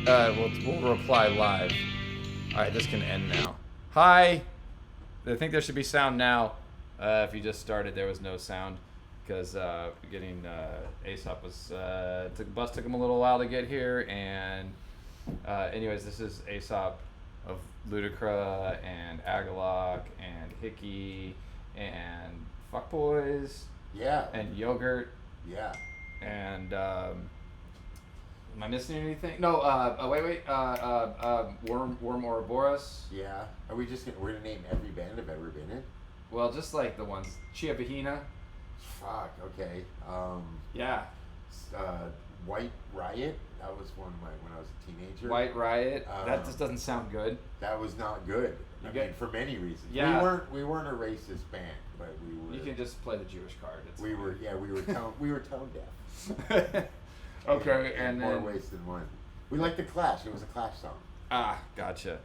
We'll reply live. All right, this can end now. Hi. I think there should be sound now. If you just started, there was no sound because getting Aesop was the bus took him a little while to get here, and anyways, this is Aesop of Ludicra and Agalok and Hickey and Fuckboys. Yeah. And Yogurt. Yeah. And am I missing anything? No. Wait. Worm Ouroboros. Yeah. Are we just we're gonna name every band I've ever been in? Well, just like the ones Chia Bahina. Fuck. Okay. Yeah. White Riot. That was one of my when I was a teenager. White Riot. That just doesn't sound good. That was not good. I mean, for many reasons. Yeah. We weren't a racist band, but we were. You can just play the Jewish card. We were tone deaf. Okay, in more ways than one. We liked the Clash. It was a Clash song. Ah, gotcha.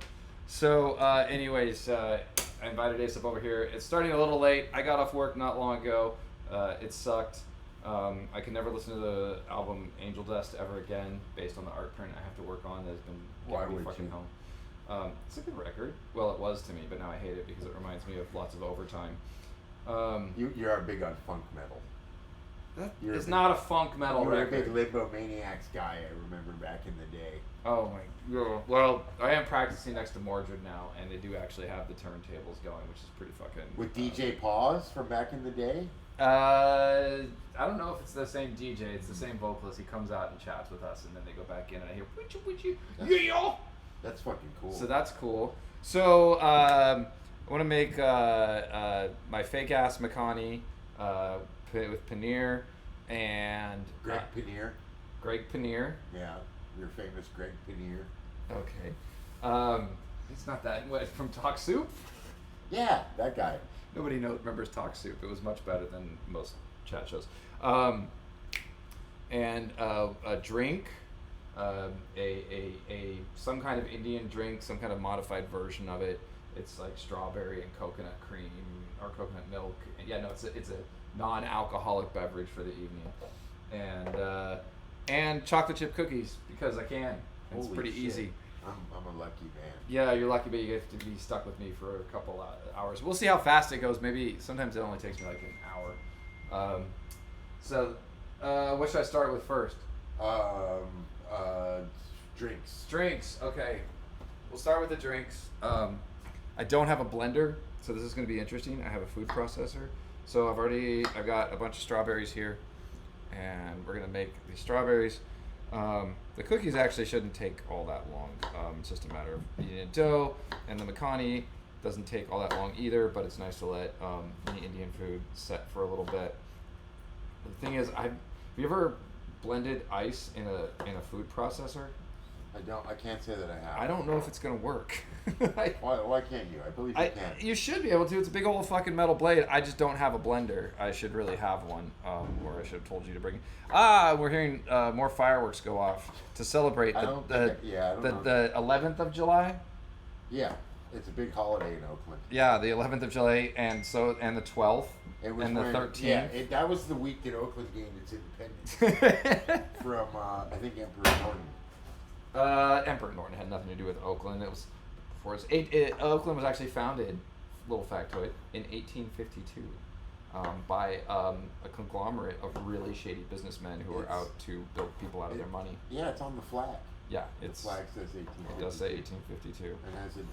So, anyways, I invited Aesop over here. It's starting a little late. I got off work not long ago. It sucked. I can never listen to the album Angel Dust ever again, based on the art print I have to work on. That's been getting me fucking home. It's a good record. Well, it was to me, but now I hate it because it reminds me of lots of overtime. You're big on funk metal. It's not a funk metal record. You're a big Limbo Maniacs guy, I remember back in the day. Oh my god. Well, I am practicing next to Mordred now, and they do actually have the turntables going, which is pretty fucking... With DJ Paws from back in the day? I don't know if it's the same DJ. It's the same vocalist. He comes out and chats with us, and then they go back in, and I hear, would you, yeah! That's fucking cool. So that's cool. So, I want to make my fake-ass makhani with paneer and... Greg Paneer. Yeah, your famous Greg Paneer. Okay. It's not that... What, from Talk Soup? Yeah, that guy. Nobody remembers Talk Soup. It was much better than most chat shows. And a drink, some kind of Indian drink, some kind of modified version of it. It's like strawberry and coconut cream or coconut milk. And yeah, no, it's a non-alcoholic beverage for the evening. And chocolate chip cookies because I can. It's Holy pretty shit. easy. I'm a lucky man. Yeah, you're lucky, but you get to be stuck with me for a couple hours. We'll see how fast it goes. Maybe sometimes it only takes me like an hour. What should I start with first? Drinks. Drinks. Okay, we'll start with the drinks. I don't have a blender, so this is going to be interesting. I have a food processor, so I've got a bunch of strawberries here, and we're gonna make these strawberries. The cookies actually shouldn't take all that long. It's just a matter of eating a dough, and the makhani doesn't take all that long either, but it's nice to let any Indian food set for a little bit. The thing is, have you ever blended ice in a food processor? I can't say that I have. I don't know if it's gonna work. Why can't you? I believe you can. You should be able to. It's a big old fucking metal blade. I just don't have a blender. I should really have one, or I should have told you to bring it. We're hearing more fireworks go off to celebrate the 11th of July. Yeah, it's a big holiday in Oakland. Yeah, the 11th of July, and the 12th, and the 13th. Yeah, that was the week that Oakland gained its independence from I think Emperor Norton. Emperor Norton had nothing to do with Oakland. It was before Oakland was actually founded, little factoid, in 1852 by a conglomerate of really shady businessmen who were out to bilk people out of their money. Yeah, it's on the flag. Yeah, the flag says 1852. It does say 1852. And has an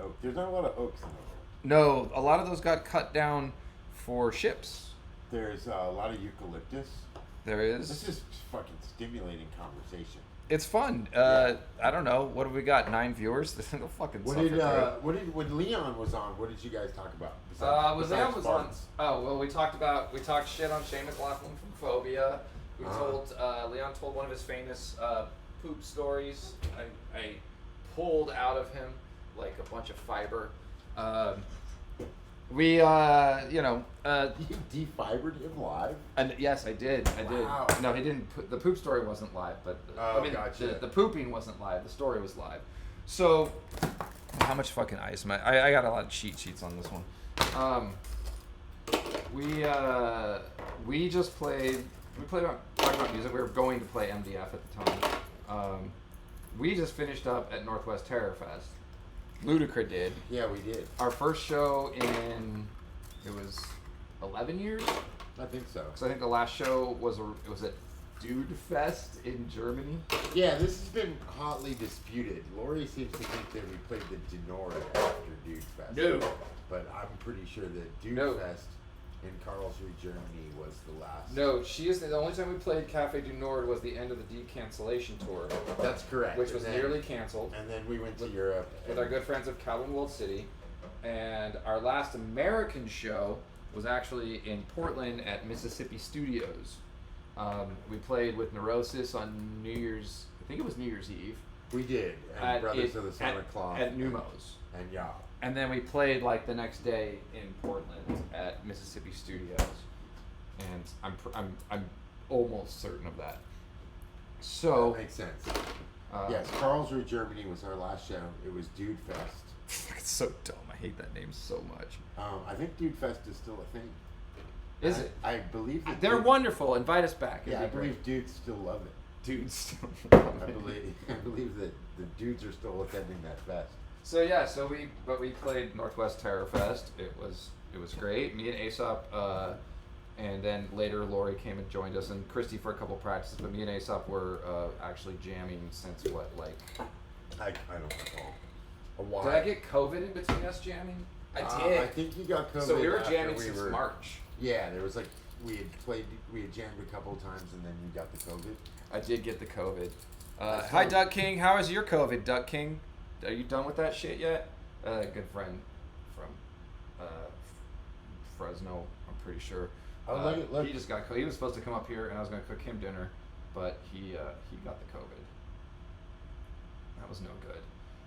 oak. There's not a lot of oaks in Oakland. No, a lot of those got cut down for ships. There's a lot of eucalyptus. There is. This is fucking stimulating conversation. It's fun. I don't know. What have we got? 9 viewers? This will fucking when Leon was on, what did you guys talk about? Leon was on. Oh well, we talked shit on Shane McLaughlin from Phobia. Leon told one of his famous poop stories. I pulled out of him like a bunch of fiber. You defibered him live? And yes, I did. Wow. No, he didn't. The poop story wasn't live, but gotcha. The pooping wasn't live. The story was live. So, how much fucking ice am I got a lot of cheat sheets on this one. We just played. We played talking about music. We were going to play MDF at the time. we just finished up at Northwest Terror Fest. Ludicra did. Yeah, we did. Our first show in, it was 11 years? I think so. So I think the last show was at Dude Fest in Germany. Yeah, this has been hotly disputed. Lori seems to think that we played the Denord after Dude Fest. No. But I'm pretty sure that Dude Fest in Karlsruhe, Germany was the last. No, she is the only time we played Cafe du Nord was the end of the decancellation tour. That's correct. Which was nearly canceled. And then we went to Europe. With our good friends of Calvin World City. And our last American show was actually in Portland at Mississippi Studios. We played with Neurosis on New Year's, I think it was New Year's Eve. We did. And Brothers of the Santa Claus. At Numos. And yeah. And then we played like the next day in Portland at Mississippi Studios. And I'm almost certain of that. So that makes sense. Yes, Karlsruhe, Germany was our last show. It was Dude Fest. It's so dumb. I hate that name so much. I think Dude Fest is still a thing. Is it? I believe that they're wonderful. Invite us back. Yeah, I believe dudes still love it. Dudes still love it. I believe that the dudes are still attending that fest. So yeah, we played Northwest Terror Fest. It was great. Me and Aesop, and then later Lori came and joined us, and Christy for a couple practices. But me and Aesop were actually jamming since what, like? I don't recall. A while. Did I get COVID in between us jamming? I did. I think you got COVID. So we were jamming since March. Yeah, there was like we had jammed a couple of times, and then you got the COVID. I did get the COVID. Hi, Duck King. How is your COVID, Duck King? Are you done with that shit yet? Good friend from Fresno, I'm pretty sure. Oh, look. He just got COVID. He was supposed to come up here, and I was going to cook him dinner, but he got the COVID. That was no good.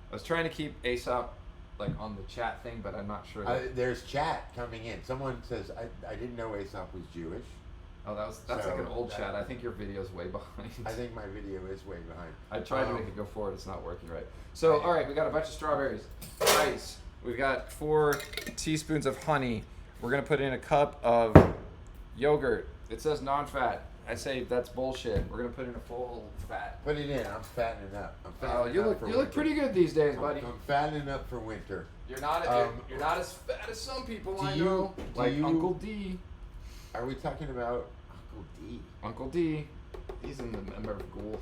I was trying to keep Aesop like on the chat thing, but I'm not sure. There's chat coming in. Someone says I didn't know Aesop was Jewish. Oh, that's like an old chat. I think your video's way behind. I think my video is way behind. I tried to make it go forward. It's not working right. So, all right, we got a bunch of strawberries. Ice. We've got 4 teaspoons of honey. We're going to put in a cup of yogurt. It says non-fat. I say that's bullshit. We're going to put in a full fat. Put it in. I'm fattening up. You look pretty good these days, buddy. I'm fattening up for winter. You're not as fat as some people I know. Like Uncle D. Are we talking about Uncle D? Uncle D. He's in the member of Ghoul.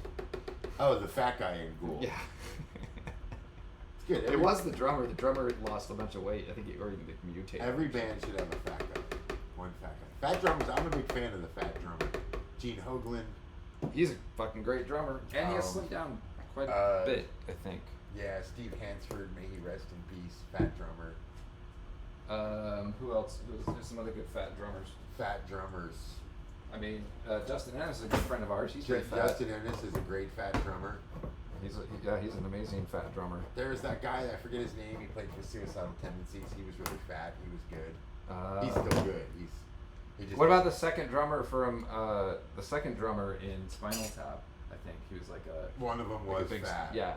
Oh, the fat guy in Ghoul. Yeah. It's good. It was the drummer. The drummer lost a bunch of weight. I think he already mutated. Every band should have a fat guy. One fat guy. Fat drummers. I'm a big fan of the fat drummer. Gene Hoglan. He's a fucking great drummer. And he has slimmed down quite a bit, I think. Yeah, Steve Hansford, may he rest in peace. Fat drummer. Who else? There's some other good fat drummers. Fat drummers. I mean, Justin Ennis is a good friend of ours. He's pretty fat. Justin Ennis is a great fat drummer. He's an amazing fat drummer. There's that guy, I forget his name, he played for Suicidal Tendencies. He was really fat. He was good. He's still good. What about the second drummer from in Spinal Tap? I think he was like a. One of them was fat. Yeah.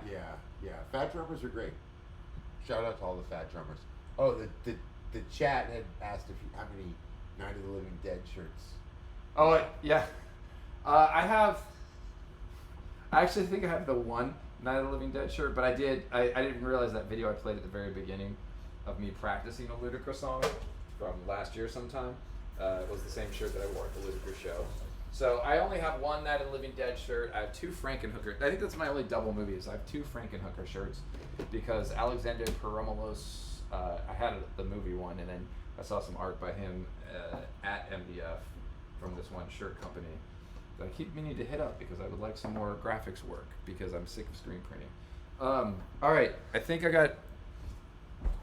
Fat drummers are great. Shout out to all the fat drummers. Oh, the chat had asked how many Night of the Living Dead shirts. Oh yeah, I actually think I have the one Night of the Living Dead shirt, but I didn't realize that video I played at the very beginning of me practicing a Ludicra song from last year sometime. It was the same shirt that I wore at the Ludicra show. So I only have one Night of the Living Dead shirt. I have 2 Frankenhooker. I think that's my only double movies. I have 2 Frankenhooker shirts because Alexander Peromelos, I had the movie one, and then I saw some art by him at MDF from this one shirt company that I keep meaning to hit up because I would like some more graphics work because I'm sick of screen printing. All right, I think I got.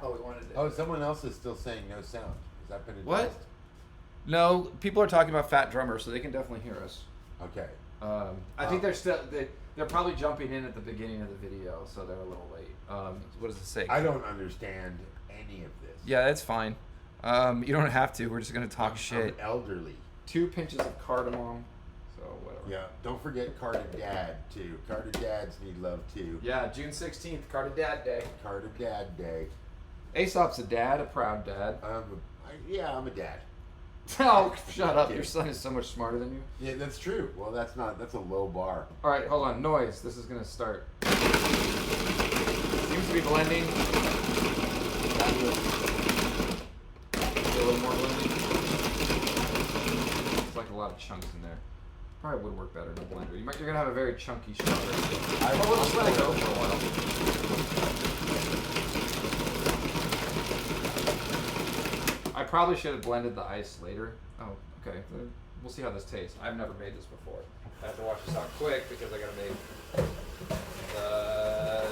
Oh, we wanted. Oh, someone else is still saying no sound. Has that been addressed? What? No, people are talking about fat drummers, so they can definitely hear us. Okay. I think they're probably jumping in at the beginning of the video, so they're a little late. What does it say? I don't understand any of this. Yeah, that's fine. You don't have to. We're just gonna talk shit. I'm elderly. 2 pinches of cardamom. So whatever. Yeah. Don't forget Carter Dad too. Carter Dads need love too. Yeah, June 16th, Carter Dad Day. Carter Dad Day. Aesop's a dad, a proud dad. I'm a dad. Oh, shut up. Your son is so much smarter than you. Yeah, that's true. Well, that's a low bar. All right, hold on. Noise. This is going to start. Seems to be blending. A little more blending. It's like a lot of chunks in there. Probably would work better in a blender. You're going to have a very chunky strawberry. We'll just let it go for a while. I probably should have blended the ice later. Oh, okay. We'll see how this tastes. I've never made this before. I have to watch this out quick because I gotta make the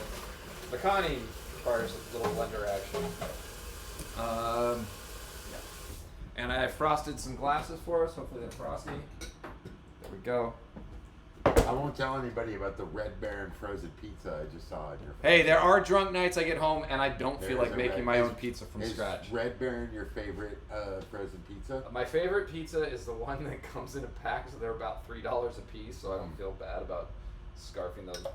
makhani requires a little blender action. Yeah. And I frosted some glasses for us. Hopefully they're frosty. There we go. I won't tell anybody about the Red Baron frozen pizza I just saw in your face. Hey, there are drunk nights I get home and I don't feel There's like making my own pizza from scratch. Is Red Baron your favorite frozen pizza? My favorite pizza is the one that comes in a pack, so they're about $3 a piece, so I don't feel bad about scarfing those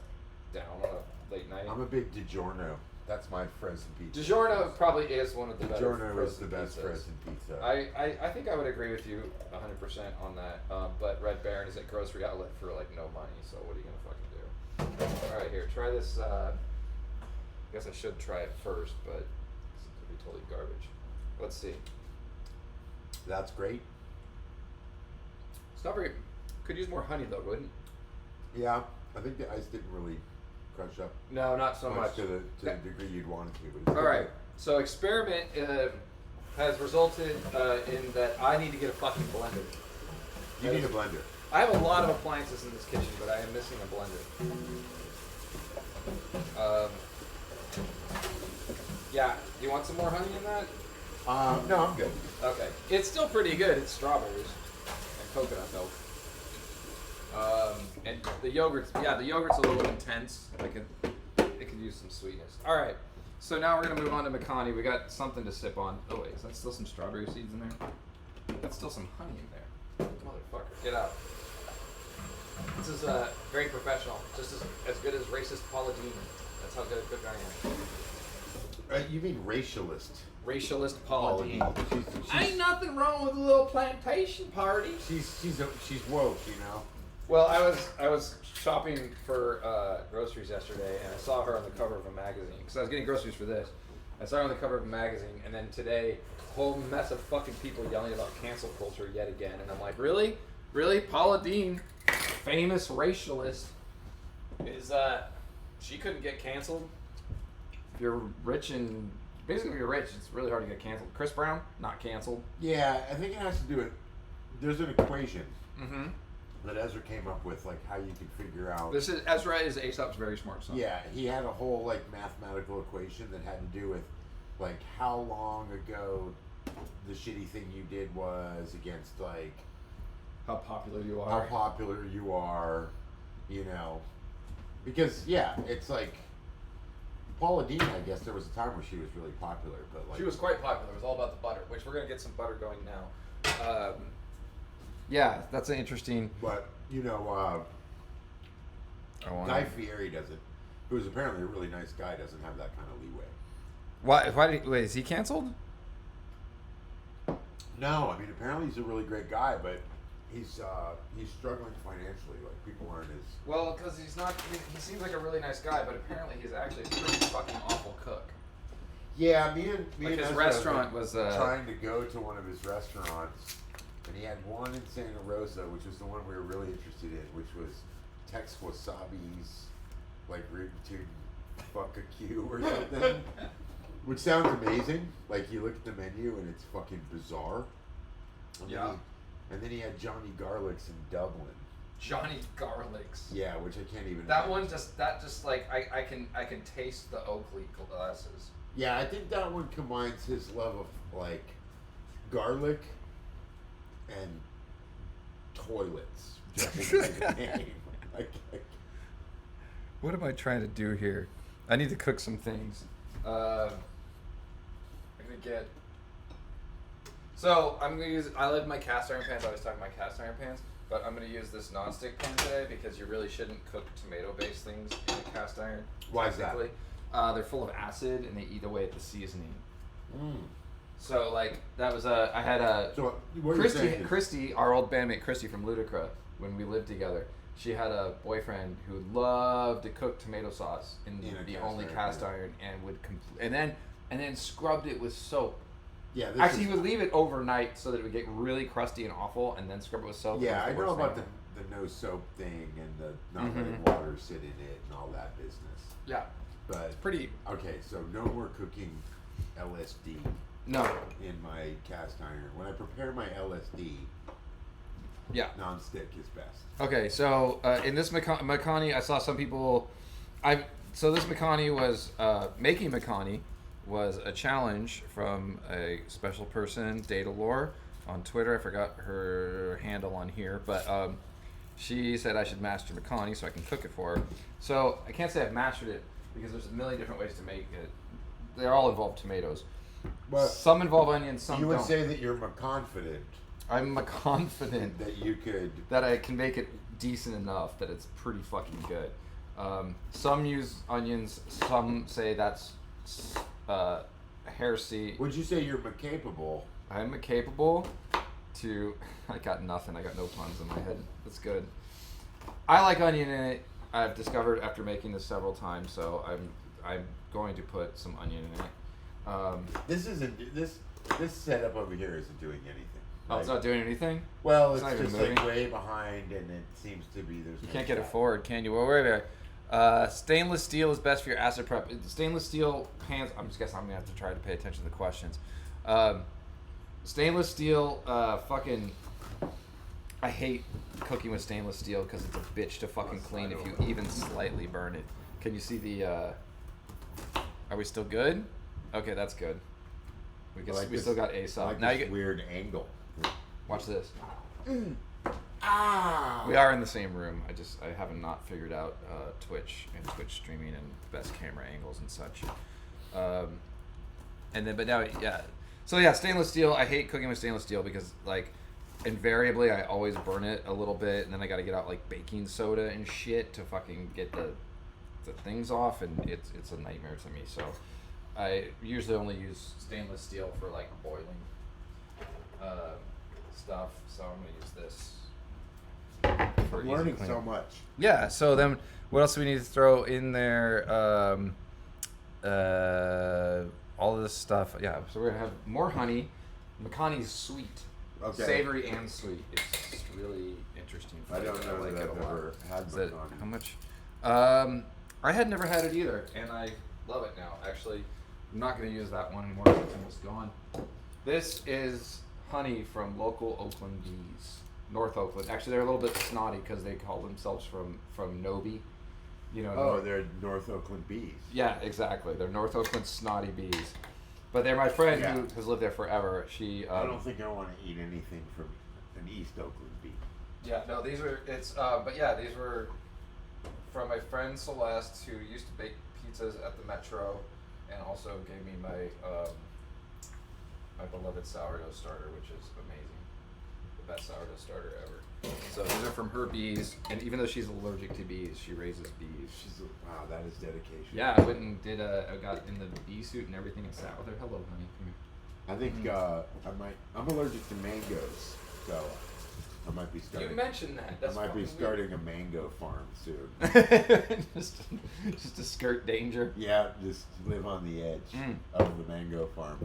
down on a late night. I'm a big DiGiorno. That's my frozen pizza. DiGiorno probably is one of the better DiGiorno is the best frozen pizza. I think I would agree with you 100% on that. But Red Baron is at grocery outlet for like no money. So what are you gonna fucking do? All right, here, try this. I guess I should try it first, but it could be totally garbage. Let's see. That's great. Strawberry could use more honey though, wouldn't? Yeah, I think the ice didn't really crush up. No, not so much. To the degree you'd want it to. But all right. So experiment has resulted in that I need to get a fucking blender. You need a blender. I have a lot of appliances in this kitchen, but I am missing a blender. Yeah. Do you want some more honey in that? No, I'm good. Okay. It's still pretty good. It's strawberries and coconut milk. And the yogurt's a little intense. It could use some sweetness. All right. So now we're gonna move on to makhani. We got something to sip on. Oh wait, is that still some strawberry seeds in there? That's still some honey in there. Motherfucker, get out. This is very professional. Just as good as racist Paula Dean. That's how good a cook I am. You mean racialist? Racialist Paula Dean. She's, Ain't nothing wrong with a little plantation party. She's woke, you know. Well, I was shopping for groceries yesterday, and I saw her on the cover of a magazine because I was getting groceries for this. I saw her on the cover of a magazine, and then today, a whole mess of fucking people yelling about cancel culture yet again, and I'm like, really, Paula Dean, famous racialist, is she couldn't get canceled? If you're rich and basically if you're rich, it's really hard to get canceled. Chris Brown, not canceled. Yeah, I think it has to do with. There's an equation. Mm-hmm. That Ezra came up with, like how you can figure out. Ezra is Aesop's very smart son. Yeah, he had a whole like mathematical equation that had to do with, like how long ago the shitty thing you did was against like how popular you are, you know, because yeah, it's like Paula Dean. I guess there was a time where she was really popular, but like she was quite popular. It was all about the butter, which we're gonna get some butter going now. Yeah, that's an interesting. But you know, Guy Fieri doesn't, who is apparently a really nice guy, doesn't have that kind of leeway. Wait, is he canceled? No, I mean apparently he's a really great guy, but he's struggling financially. Like people aren't as well because he's not. He seems like a really nice guy, but apparently he's actually a pretty fucking awful cook. Yeah, me and his restaurant was trying to go to one of his restaurants. And he had one in Santa Rosa, which was the one we were really interested in, which was Tex Wasabi's, like rootin' tootin' fuck a Q or something. Which sounds amazing. Like you look at the menu and it's fucking bizarre. And then he had Johnny Garlic's in Dublin. Johnny Garlic's. Yeah, which I can't even. That one just like I can taste the Oakley glasses. Yeah, I think that one combines his love of like garlic and toilets. What am I trying to do here? I need to cook some things. I'm gonna get. So I'm gonna use. I love my cast iron pans. I always talk about my cast iron pans, but I'm gonna use this nonstick pan today because you really shouldn't cook tomato-based things in a cast iron. Why is that? They're full of acid and they eat away at the seasoning. So like that was I had a So what you're saying is, Christy, our old bandmate Christy from Ludicra, when we lived together. She had a boyfriend who loved to cook tomato sauce in the only cast iron and would and then scrubbed it with soap. Yeah. Actually, he would leave it overnight so that it would get really crusty and awful, and then scrub it with soap. Yeah, I know about the no soap thing and the not letting water sit in it and all that business. Yeah, But it's pretty. okay, so no more cooking LSD No. in my cast iron. When I prepare my LSD, Yeah. non-stick is best. Okay, so in this makhani, I saw some people. So this makhani was making makhani was a challenge from a special person, Data Lore, on Twitter. I forgot her handle on here, but she said I should master makhani so I can cook it for her. So I can't say I've mastered it because there's a million different ways to make it. They all involve tomatoes. Well, Some involve onions, some you would don't. say that you're confident I'm confident that you could. that I can make it decent enough that it's pretty fucking good. Some use onions. Some say that's heresy. Would you say you're capable? I'm capable to. I got nothing. I got no puns in my head. That's good. I like onion in it. I've discovered after making this several times, so I'm going to put some onion in it. This isn't this setup over here isn't doing anything. Oh, it's not doing anything? Well, It's it's not even just moving? like way behind, and it seems to be there's. You no can't get it shot. forward, can you? Well, wait a minute. Stainless steel is best for your acid prep. Stainless steel pans. I'm just guessing I'm gonna have to try to pay attention to the questions. Stainless steel. Fucking. I hate cooking with stainless steel because it's a bitch to fucking clean if you even slightly burn it. Can you see the? Are we still good? Okay, that's good. We still got Aesop. Like Now you this get. weird angle. Watch this. Ah. We are in the same room. I haven't not figured out Twitch and Twitch streaming and best camera angles and such. But now, yeah. So yeah, stainless steel. I hate cooking with stainless steel because like invariably I always burn it a little bit, and then I got to get out like baking soda and shit to fucking get the things off, and it's a nightmare to me. So I usually only use stainless steel for like boiling stuff. So I'm gonna use this. I'm learning so much. Yeah. So then, what else do we need to throw in there? All of this stuff. Yeah. So we're gonna have more honey. Makhani's sweet, savory and sweet. It's really interesting. I don't know like that it I've a lot. ever had Is that makhani. how much? I had never had it either, and I love it now. Actually, I'm not gonna use that one anymore because it's almost gone. This is honey from local Oakland bees. North Oakland. Actually, they're a little bit snotty because they call themselves from Nobi. You know. Oh, they're North Oakland bees. Yeah, exactly. They're North Oakland snotty bees. But they're my friend Yeah. who has lived there forever. She. I don't think I want to eat anything from an East Oakland bee. Yeah, no, these were. But yeah, these were from my friend Celeste, who used to bake pizzas at the Metro, and also gave me my my beloved sourdough starter, which is amazing. The best sourdough starter ever. So these are from her bees, and even though she's allergic to bees, she raises bees. Wow, that is dedication. Yeah, I went and did I got in the bee suit and everything and sat with her. Hello, honey. Come here. I think I'm allergic to mangoes, so I might be starting. You mentioned that. That's I might be fucking starting a mango farm soon. weird. just to skirt danger. Yeah, just live on the edge of the mango farm.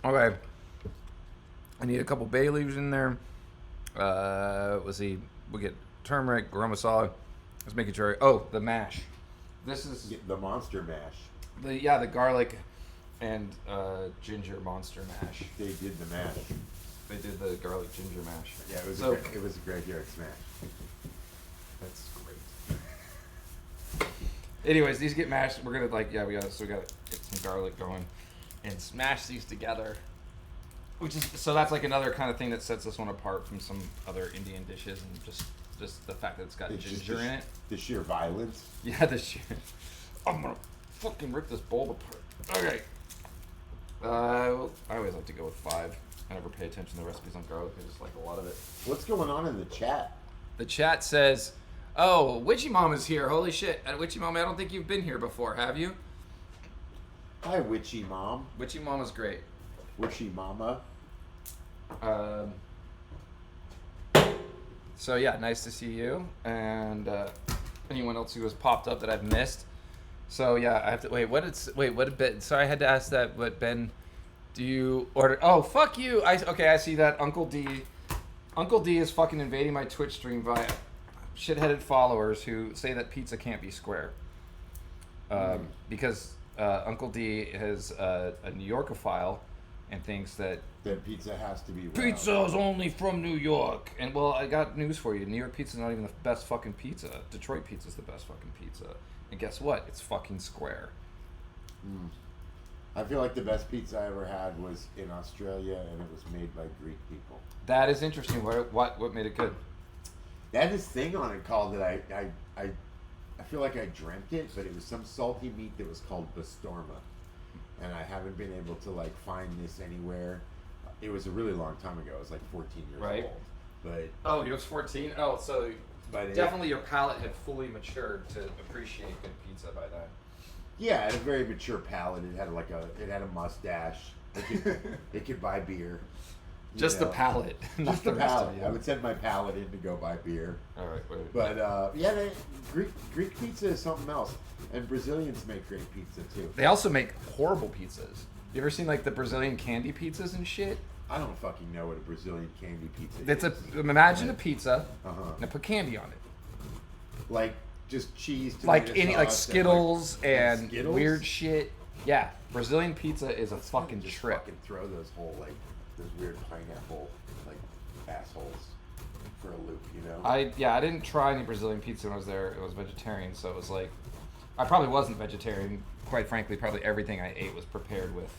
Okay. I need a couple bay leaves in there. Let's see. We'll get turmeric, garam masala. Let's make sure. Oh, the mash. This is The monster mash. the garlic and ginger monster mash. They did the mash. They did the garlic ginger mash. Yeah, it was So- it was a graveyard smash. That's great. Anyways, these get mashed. We're gonna we gotta get some garlic going and smash these together. So that's like another kind of thing that sets this one apart from some other Indian dishes, and just the fact that it's got It's just ginger in it. The sheer violence. Yeah, the shit. I'm gonna fucking rip this bowl apart. Okay. Well, I always like to go with 5. I never pay attention to the recipes on garlic. I just like a lot of it. What's going on in the chat? The chat says, "Oh, Witchy Mom is here. Holy shit! And Witchy Mom, I don't think you've been here before, have you?" Hi, witchy mom. Witchy Mom is great. Was she mama? So yeah, nice to see you and anyone else who has popped up that I've missed. So yeah, I have to wait. What did Ben? Sorry, I had to ask that. What Ben? Do you order? Oh, fuck you! I see that Uncle D. Uncle D is fucking invading my Twitch stream via shitheaded followers who say that pizza can't be square. Because Uncle D is a New Yorkophile and thinks that pizza has to be round. pizza's only from New York. And well, I got news for you. New York pizza's not even the best fucking pizza. Detroit pizza's the best fucking pizza. And guess what? It's fucking square. I feel like the best pizza I ever had was in Australia, and it was made by Greek people. That is interesting. What made it good? They had this thing on it called that I feel like I dreamt it, but it was some salty meat that was called bastorma, and I haven't been able to like find this anywhere. It was a really long time ago. I was like 14 years old. But oh, you was 14. Oh, so but definitely your palate had fully matured to appreciate good pizza by then. Yeah, it had a very mature palate. It had a mustache. It could buy beer. Just the palate. Just the palate. I would send my palate in to go buy beer. All right. Wait. But Greek pizza is something else, and Brazilians make great pizza too. They also make horrible pizzas. You ever seen like the Brazilian candy pizzas and shit? I don't fucking know what a Brazilian candy pizza is. Imagine a pizza and put candy on it. Like just cheese, like any like Skittles and Skittles? weird shit. Yeah, Brazilian pizza is a fucking just trip. Fucking throw those whole like those weird pineapple like assholes for a loop, you know? I didn't try any Brazilian pizza when I was there. It was vegetarian, so it was like I probably wasn't vegetarian. Quite frankly, probably everything I ate was prepared with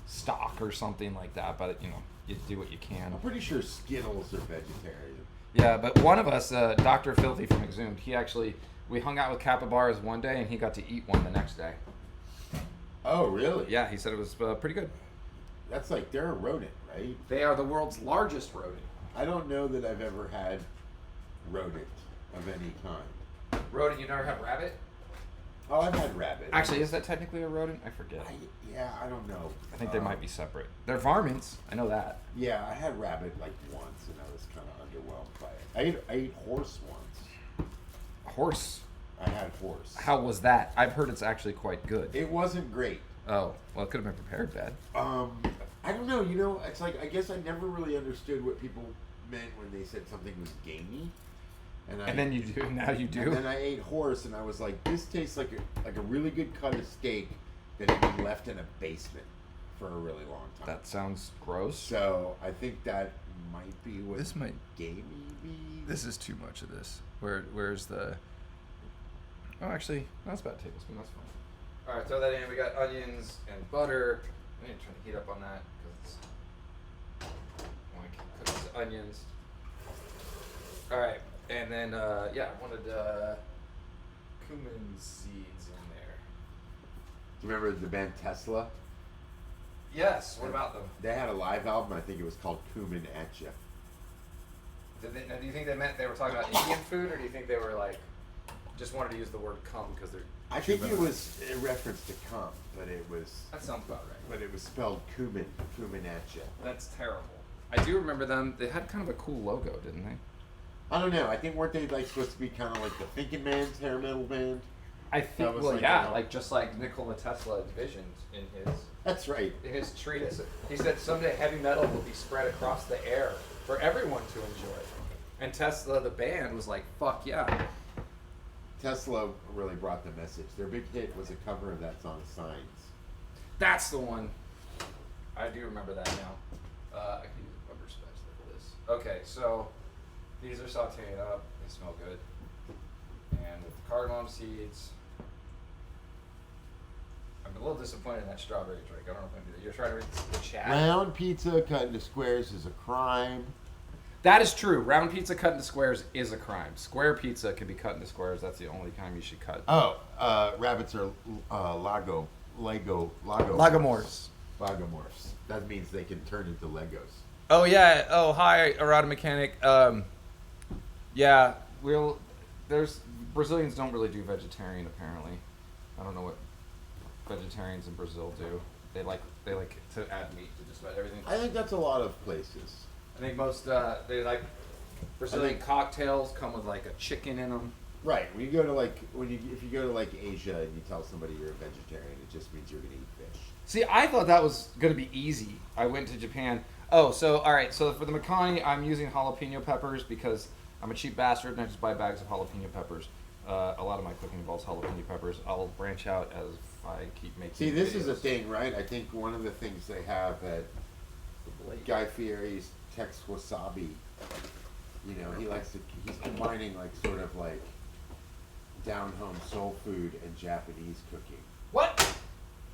stock or something like that. But you know, you do what you can. I'm pretty sure Skittles are vegetarian. Yeah, but one of us, Dr. Filthy from Exhumed, we hung out with capybaras one day and he got to eat one the next day. Oh, really? Yeah, he said it was pretty good. That's like, they're a rodent, right? They are the world's largest rodent. I don't know that I've ever had rodent of any kind. Rodent, you never had rabbit? Oh, I've had rabbit. Actually, is that technically a rodent? I forget. I don't know. I think they might be separate. They're varmints. I know that. Yeah, I had rabbit like once, and I was kind of underwhelmed by it. I ate horse once. Horse? I had horse. How was that? I've heard it's actually quite good. It wasn't great. Oh, well, it could have been prepared bad. I don't know. You know, it's like I guess I never really understood what people meant when they said something was gamey. And then you do. Now you do. And then I ate horse, and I was like, "This tastes like a really good cut of steak that had been left in a basement for a really long time." That sounds gross. So I think that might be what this might gamey be. This is too much of this. Where's the? Oh, actually, that's about a tablespoon. That's fine. All right, throw that in. We got onions and butter. I need to try to heat up on that because I want to cook these onions. All right. And then, I wanted cumin seeds in there. Do you remember the band Tesla? Yes. What about them? They had a live album. I think it was called Cumin At Ya. Now, do you think they meant they were talking about Indian food, or do you think they were like just wanted to use the word cum because they're? I think it was a reference to cum, but it was. That sounds about right. But it was spelled Cumin At Ya. That's terrible. I do remember them. They had kind of a cool logo, didn't they? I don't know. I think weren't they like supposed to be kind of like the Thinking Man's hair metal band? I think. Well, like, yeah, like just like Nikola Tesla envisioned in his. That's right. In his treatise, he said someday heavy metal will be spread across the air for everyone to enjoy. And Tesla, the band, was like, "Fuck yeah." Tesla really brought the message. Their big hit was a cover of that song, "Signs." That's the one. I do remember that now. I can use a rubber spatula for this. Okay, so. These are sauteing up. They smell good. And with the cardamom seeds, I'm a little disappointed in that strawberry drink. I don't know if I'm doing. You're trying to read the chat. Round pizza cut into squares is a crime. That is true. Round pizza cut into squares is a crime. Square pizza can be cut into squares. That's the only time you should cut. Oh, rabbits are lagomorphs. Lagomorphs. That means they can turn into Legos. Oh yeah. Oh hi, errata mechanic. Yeah, there's Brazilians don't really do vegetarian apparently. I don't know what vegetarians in Brazil do. They like They like to add meat to just about everything. I think that's a lot of places. I think most they like Brazilian cocktails come with like a chicken in them. Right. When you go to like if you go to like Asia and you tell somebody you're a vegetarian, it just means you're gonna eat fish. See, I thought that was gonna be easy. I went to Japan. Oh, so all right. So for the makhani, I'm using jalapeno peppers because I'm a cheap bastard and I just buy bags of jalapeno peppers. A lot of my cooking involves jalapeno peppers. I'll branch out as I keep making. See, this videos. is a thing, right? I think one of the things they have at Guy Fieri's Tex Wasabi, you know, he's combining like sort of like down home soul food and Japanese cooking. What?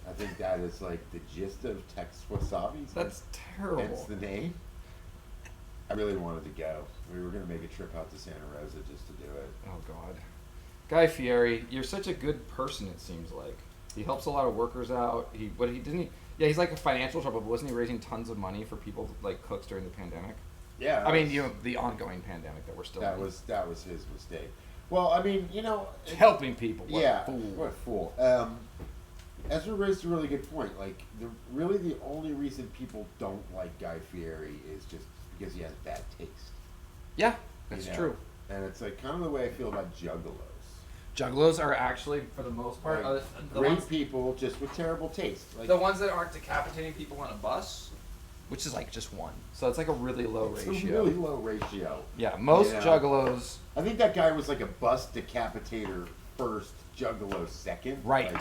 I think that is like the gist of Tex Wasabi. That's terrible. Hence the name. I really wanted to go. We were going to make a trip out to Santa Rosa just to do it. Oh God, Guy Fieri, you're such a good person. It seems like he helps a lot of workers out. Yeah, he's like a financial trouble, but wasn't he raising tons of money for people like cooks during the pandemic? Yeah. I mean, the ongoing pandemic that we're still that in. was his mistake. Well, I mean, Helping people. What yeah. a fool. What a fool. Ezra raised a really good point. Like, the only reason people don't like Guy Fieri is just because he has bad taste. Yeah, that's true. And it's like kind of the way I feel about juggalos. Juggalos are actually, for the most part, Great people just with terrible taste. Like, the ones that aren't decapitating people on a bus, which is like just one. So it's like a really low ratio. It's a really low ratio. Yeah, most juggalos. I think that guy was like a bus decapitator first, juggalo second. Right.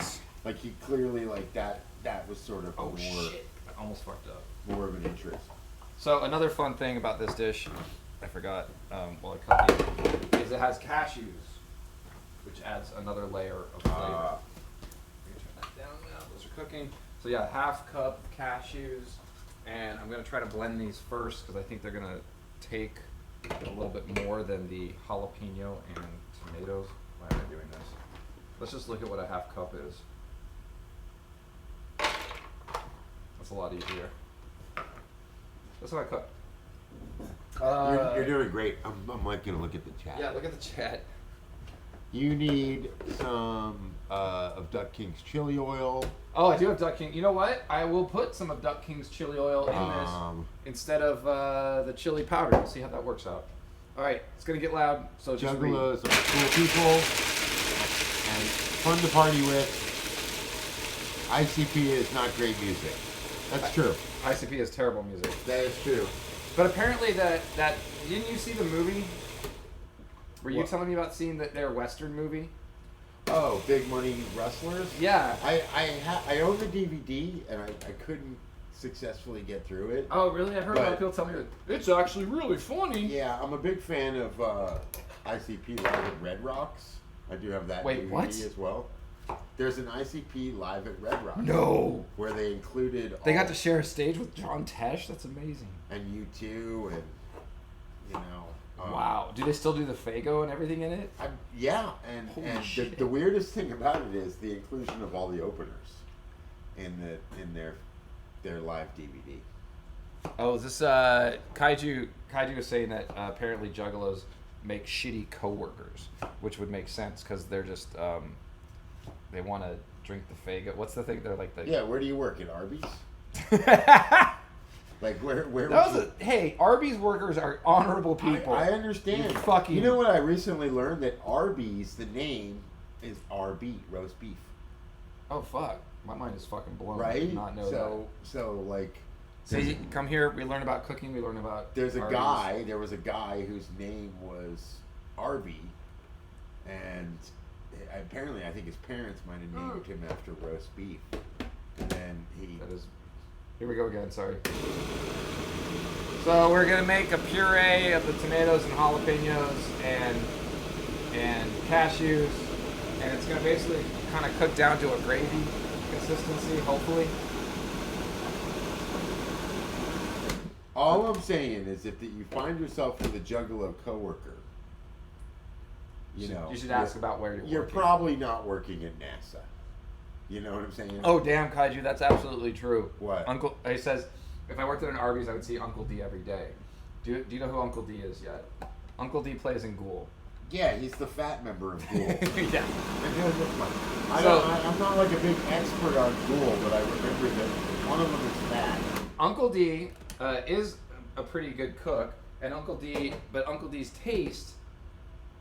Like he clearly like that was sort of Oh more, shit! I almost fucked up. more of an interest. So another fun thing about this dish, I forgot while I cut it, is it has cashews, which adds another layer of flavor. I'm gonna turn that down now. Those are cooking. So yeah, half cup of cashews, and I'm gonna try to blend these first because I think they're gonna take a little bit more than the jalapeno and tomatoes. Why am I doing this? Let's just look at what a half cup is. That's a lot easier. That's what I cook. You're doing great. I'm like gonna look at the chat. Yeah, look at the chat. You need some of Duck King's chili oil. Oh, I do have Duck King. You know what? I will put some of Duck King's chili oil in this instead of the chili powder. We'll see how that works out. All right, it's gonna get loud. So just read. Juggalos are cool people and fun to party with. ICP is not great music. That's true. ICP is terrible music. That is true. But apparently that didn't you see the movie? Were you What? telling me about seeing their Western movie? Oh, Big Money Wrestlers? Yeah. I own the DVD and I couldn't successfully get through it. Oh, really? I heard a lot of people tell me that it's actually really funny. Yeah, I'm a big fan of ICP Live at Red Rocks. I do have that Wait, DVD what? as well. There's an ICP Live at Red Rocks. No. Where they included They got to share a stage with John Tesh. That's amazing. and U2 and you know. Wow. Do they still do the Fago and everything in it? Yeah, Holy and shit. the weirdest thing about it is the inclusion of all the openers in their live DVD. Oh, is this Kaiju was saying that apparently juggalos make shitty coworkers, which would make sense because they're just they want to drink the Fago. What's the thing? They're like the Yeah, where do you work? At Arby's? Like where That was hey, Arby's workers are honorable people. I understand. You know what I recently learned? That Arby's, the name, is RB, roast beef. Oh fuck, my mind is fucking blown. I Right? did not know that. So like. See, come here. We learn about cooking. We learn about. There was Arby's. a guy whose name was Arby, and apparently I think his parents might have named him after roast beef. And then That is. Here we go again. Sorry. So we're gonna make a puree of the tomatoes and jalapenos and cashews, and it's gonna basically kind of cook down to a gravy consistency, hopefully. All I'm saying is if you find yourself with a juggalo coworker, you should ask about where you're working. probably not working at NASA. You know what I'm saying? Oh damn, Kaiju, that's absolutely true. What? Uncle? He says, if I worked at an Arby's, I would see Uncle D every day. Do you know who Uncle D is yet? Uncle D plays in Ghoul. Yeah, he's the fat member of Ghoul. Yeah. I'm not like a big expert on Ghoul, but I remember that One of them is fat. Uncle D is a pretty good cook, and Uncle D's taste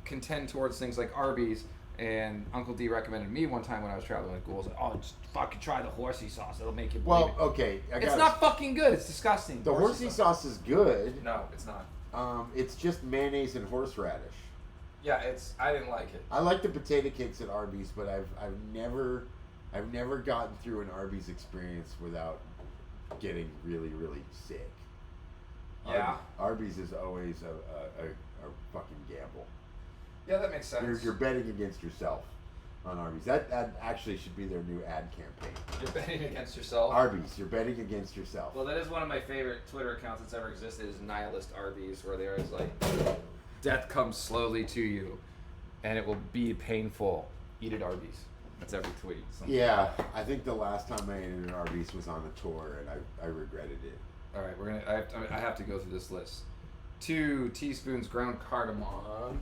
can tend towards things like Arby's. And Uncle D recommended me one time when I was traveling with ghouls. Like, oh, just fucking try the horsey sauce. It'll make you believe Well, it. okay. It's not fucking good. It's disgusting. The horsey sauce is good. No, it's not. It's just mayonnaise and horseradish. Yeah, I didn't like it. I like the potato cakes at Arby's, but I've never gotten through an Arby's experience without getting really, really sick. Yeah. Arby's is always a fucking gamble. Yeah, that makes sense. You're betting against yourself on Arby's. That actually should be their new ad campaign. You're betting against yourself? Arby's, you're betting against yourself. Well, that is one of my favorite Twitter accounts that's ever existed, is Nihilist Arby's, where there is like, death comes slowly to you, and it will be painful. Eat at Arby's. That's every tweet. Yeah, I think the last time I ate at an Arby's was on a tour, and I regretted it. All right, I have to go through this list. 2 teaspoons ground cardamom.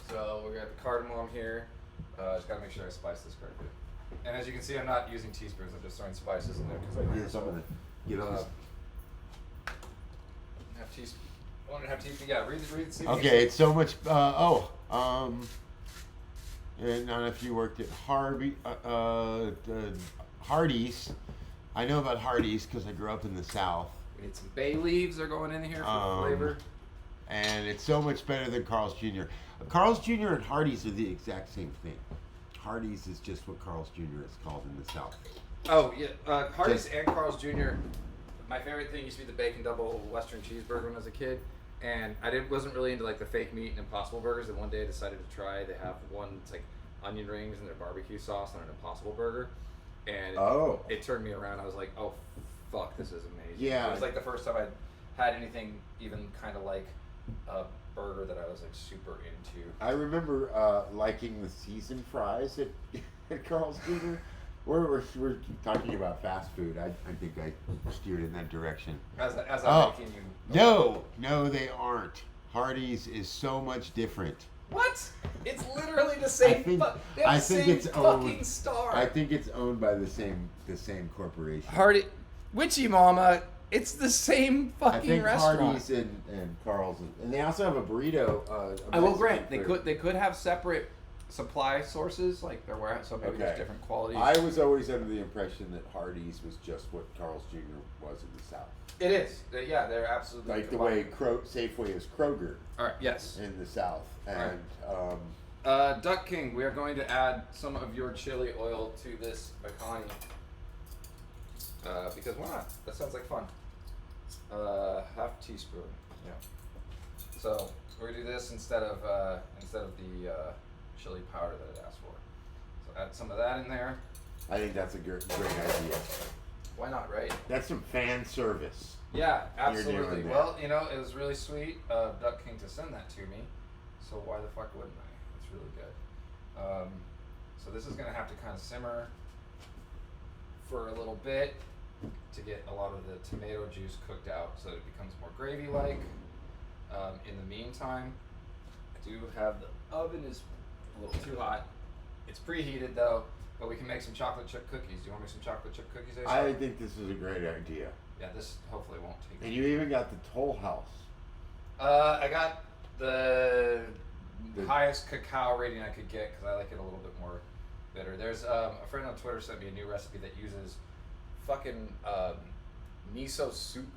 So we got the cardamom here. Just gotta make sure I spice this correctly. And as you can see, I'm not using teaspoons. I'm just throwing spices in there because I Here's some of the. Get on this. Have teaspoon. 1.5 teaspoon. Yeah, read the. Okay, it's so much. And not if you worked at Hardee's. I know about Hardee's because I grew up in the South. We need some bay leaves. They're going in here for flavor. And it's so much better than Carl's Jr. Carl's Jr. and Hardee's are the exact same thing. Hardee's is just what Carl's Jr. is called in the South. Oh yeah, Hardee's and Carl's Jr. My favorite thing used to be the bacon double Western cheeseburger when I was a kid, and wasn't really into like the fake meat and Impossible burgers. And one day I decided to try. They have one that's like onion rings and their barbecue sauce on an Impossible burger, and it turned me around. I was like, oh fuck, this is amazing. Yeah, it was like the first time I'd had anything even kind of like a burger that I was like super into. I remember liking the seasoned fries at Carl's Jr. We're talking about fast food. I think I steered in that direction. As I'm making you. No, they aren't. Hardee's is so much different. What? It's literally the same. I think it's fucking owned. star. I think it's owned by the same corporation. Witchy Mama. It's the same fucking restaurant. Hardee's and Carl's, and they also have a burrito. I will grant they could have separate supply sources, like their warehouse, so maybe there's different qualities. I was always under the impression that Hardee's was just what Carl's Jr. was in the South. It is. Yeah, they're absolutely like combined. The way Safeway is Kroger. All right. Yes. In the South, and Duck King, we are going to add some of your chili oil to this makhani. Because why not? That sounds like fun. Half teaspoon. Yeah. So we're gonna do this instead of the chili powder that I asked for. So add some of that in there. I think that's a great idea. Why not, right? That's some fan service. Yeah, absolutely. Well, it was really sweet of Duck King to send that to me. So why the fuck wouldn't I? It's really good. So this is gonna have to kind of simmer for a little bit to get a lot of the tomato juice cooked out so that it becomes more gravy-like. In the meantime, I do have the oven is a little too hot. It's preheated though, but we can make some chocolate chip cookies. Do you want to make some chocolate chip cookies, Aesop? I think this is a great idea. Yeah, this hopefully won't take. And you even got the Toll House. I got the highest cacao rating I could get because I like it a little bit more bitter. There's a friend on Twitter sent me a new recipe that uses fucking miso soup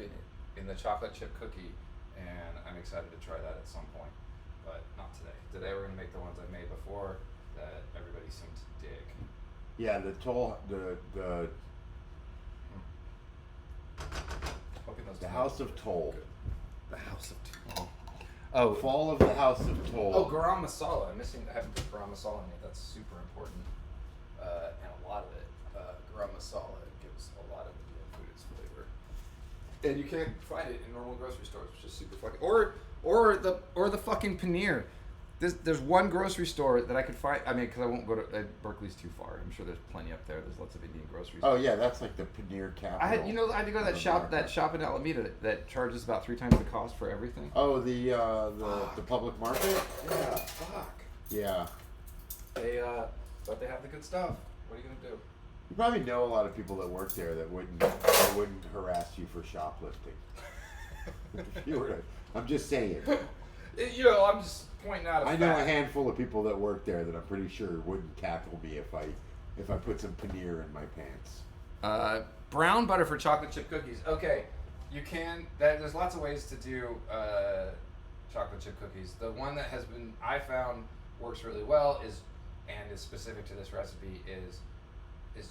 in the chocolate chip cookie, and I'm excited to try that at some point, but not today. Today we're gonna make the ones I made before that everybody seemed to dig. Yeah, the House of Toll. The House of Toll. Oh, Fall of the House of Toll. Oh, garam masala. I haven't put garam masala in it. That's super important, and a lot of it. Garam masala gives a lot of the food its flavor, and you can't find it in normal grocery stores, which is super fucking. Or the fucking paneer. There's one grocery store that I could find. I mean, because I won't go to Berkeley's too far. I'm sure there's plenty up there. There's lots of Indian grocery stores. Oh yeah, that's like the paneer capital. I had to go to that shop in Alameda that charges about 3 times the cost for everything. Oh, the public market. Yeah, fuck. Yeah. But they have the good stuff. What are you gonna do? You probably know a lot of people that work there that wouldn't harass you for shoplifting. If you were to, I'm just saying. You know, I'm just pointing out. I know a handful of people that work there that I'm pretty sure wouldn't tackle me if I put some paneer in my pants. Brown butter for chocolate chip cookies. Okay, you can. There's lots of ways to do chocolate chip cookies. The one that I found works really well is specific to this recipe is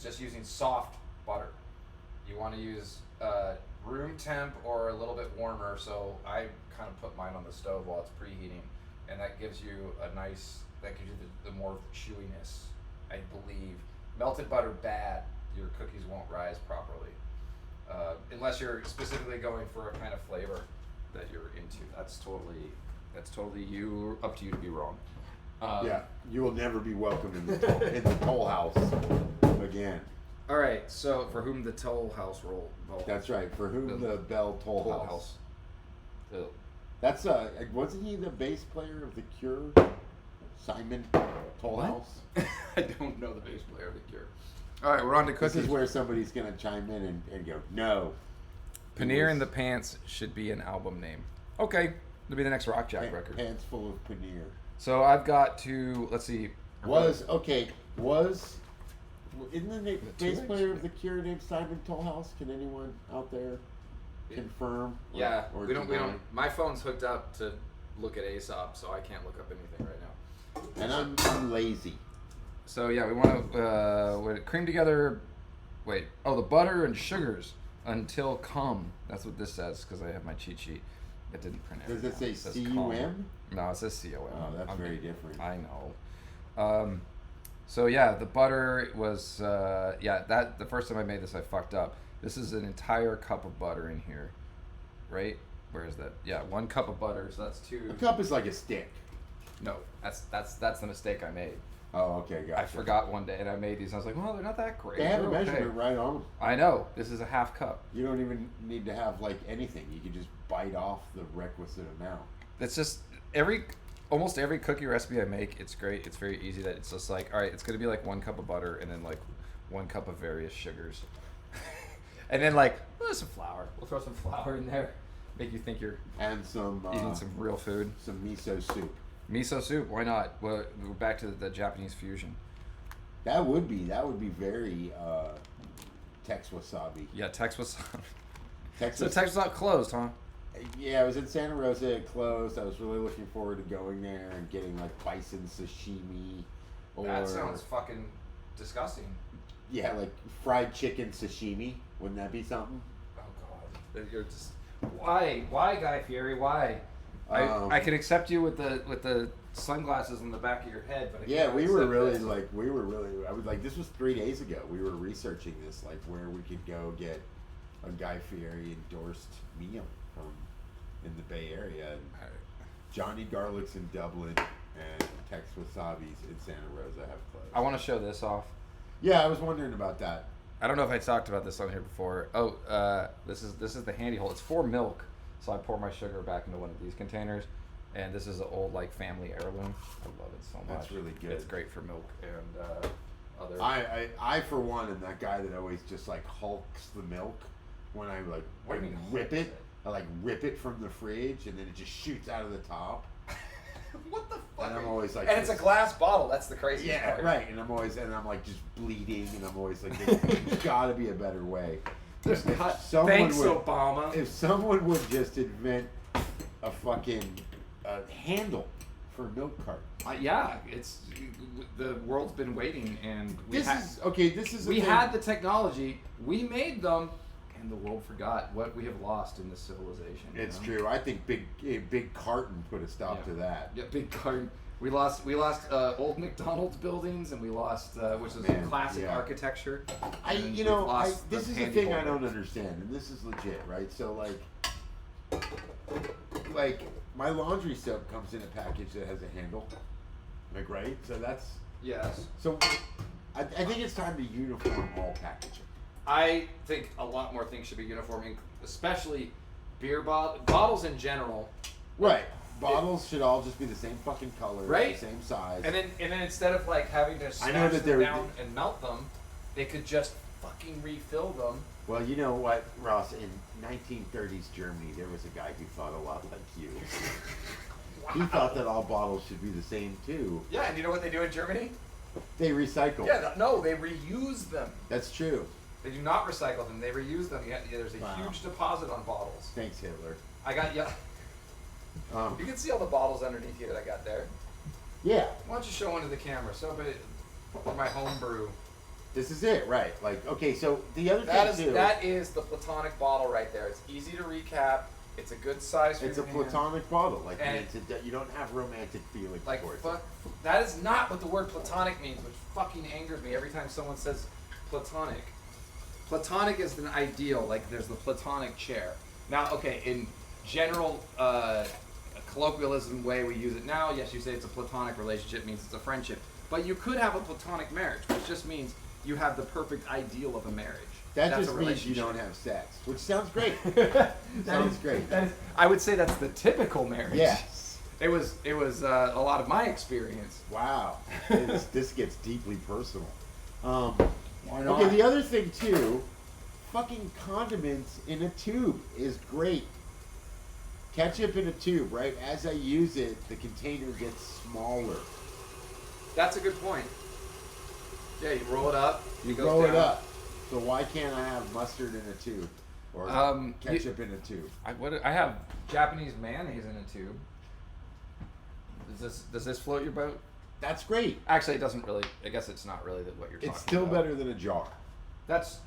just using soft butter. You want to use room temp or a little bit warmer. So I kind of put mine on the stove while it's preheating, and that gives you the more chewiness, I believe. Melted butter bad, your cookies won't rise properly, unless you're specifically going for a kind of flavor that you're into. That's totally you, up to you to be wrong. Yeah, you will never be welcome in the toll house again. All right, so for whom the toll house roll? That's right. For whom the bell toll house. Ew. That's wasn't he the bass player of The Cure? Simon Tollhouse? I don't know the bass player of The Cure. All right, we're on to cookies. This is where somebody's gonna chime in and go, no. Paneer in the Pants should be an album name. Okay, it'll be the next Rock Jack record. Pants full of paneer. So I've got to, let's see. Isn't the bass player of The Cure named Simon Tollhouse? Can anyone out there confirm? Or we don't. My phone's hooked up to look at Aesop, so I can't look up anything right now. And I'm lazy. So yeah, we want to cream together. Wait, the butter and sugars until cum. That's what this says because I have my cheat sheet. It didn't print it. Does it say C-U-M? No, it says C-O-M. Oh, that's very different. I know. So yeah, the butter was that the first time I made this I fucked up. This is an entire cup of butter in here, right? Where is that? Yeah, 1 cup of butter. So that's 2. A cup is like a stick. No, that's the mistake I made. Oh, okay, gotcha. I forgot one day and I made these. And I was like, well, they're not that great. They have They're a measurement right on them. I know. This is a half cup. You don't even need to have like anything. You can just bite off the requisite amount. It's just almost every cookie recipe I make, it's great. It's very easy that it's just like, all right, it's going to be like 1 cup of butter and then like 1 cup of various sugars. And then like, some flour. We'll throw some flour in there. Make you think you're and some eating some real food. Some miso soup. Miso soup, why not? Well, we're back to the Japanese fusion. That would be very Tex Wasabi. Yeah, Tex Wasabi. So Tex was not closed, huh? Yeah, I was in Santa Rosa. It closed. I was really looking forward to going there and getting like bison sashimi. That sounds fucking disgusting. Yeah, like fried chicken sashimi. Wouldn't that be something? Oh God, you're just why Guy Fieri? Why? I could accept you with the sunglasses on the back of your head, but we were really. I was like, this was 3 days ago. We were researching this, like where we could go get a Guy Fieri endorsed meal from in the Bay Area. And Johnny Garlic's in Dublin and Tex Wasabi's in Santa Rosa have closed. I want to show this off. Yeah, I was wondering about that. I don't know if I talked about this on here before. This is the handy hole. It's for milk. So I pour my sugar back into one of these containers, and this is an old like family heirloom. I love it so much. That's really good. It's great for milk and other. I for one am that guy that always just like hulks the milk when I like rip it. I like rip it from the fridge, and then it just shoots out of the top. What the fuck? And I'm always like, and it's a glass bottle. That's the crazy part. Yeah, right. And I'm like just bleeding, and I'm always like, there's gotta be a better way. Thanks, Obama. If someone would just invent a fucking handle for a milk carton. Yeah, it's the world's been waiting, and we had the technology. We made them, and the world forgot what we have lost in this civilization. It's true. I think big carton put a stop to that. Yeah, big carton. We lost old McDonald's buildings, and we lost which is classic architecture. This is the thing I don't understand, and this is legit, right? So like my laundry soap comes in a package that has a handle, like right. So that's yes. So I think it's time to uniform all packaging. I think a lot more things should be uniforming, especially beer bottles in general. Right. Bottles should all just be the same fucking color, right? The same size. And then instead of like having to smash them down and melt them, they could just fucking refill them. Well, you know what, Ross? In 1930s Germany, there was a guy who thought a lot like you. He thought that all bottles should be the same too. Yeah, and you know what they do in Germany? They recycle. Yeah, no, they reuse them. That's true. They do not recycle them. They reuse them. Yeah, there's a huge deposit on bottles. Thanks, Hitler. I got you can see all the bottles underneath here that I got there. Yeah. Why don't you show one to the camera? So, but for my home brew. This is it, right? Like, okay, so the other thing too. That is the platonic bottle right there. It's easy to recap. It's a good size for It's your a hand. platonic bottle. Like, And you don't have romantic feelings Like, towards fuck, that is not what the word platonic means, which fucking angers me every time someone says platonic. Platonic is an ideal, like there's the platonic chair. Now, okay, in general colloquialism way we use it now, yes, you say it's a platonic relationship, means it's a friendship. But you could have a platonic marriage, which just means you have the perfect ideal of a marriage. That's That's just a means you relationship. don't have sex, which sounds great. Sounds great. I would say that's the typical marriage. Yes. It was a lot of my experience. Wow. This gets deeply personal. Why not? Okay, the other thing too, fucking condiments in a tube is great. Ketchup in a tube, right? As I use it, the container gets smaller. That's a good point. Yeah, you roll it up. You goes roll it down. up. So why can't I have mustard in a tube? Or ketchup in a tube? I have Japanese mayonnaise in a tube. Does this float your boat? That's great. Actually, it doesn't really. I guess it's not really what you're talking about. It's still better than a jar. That's.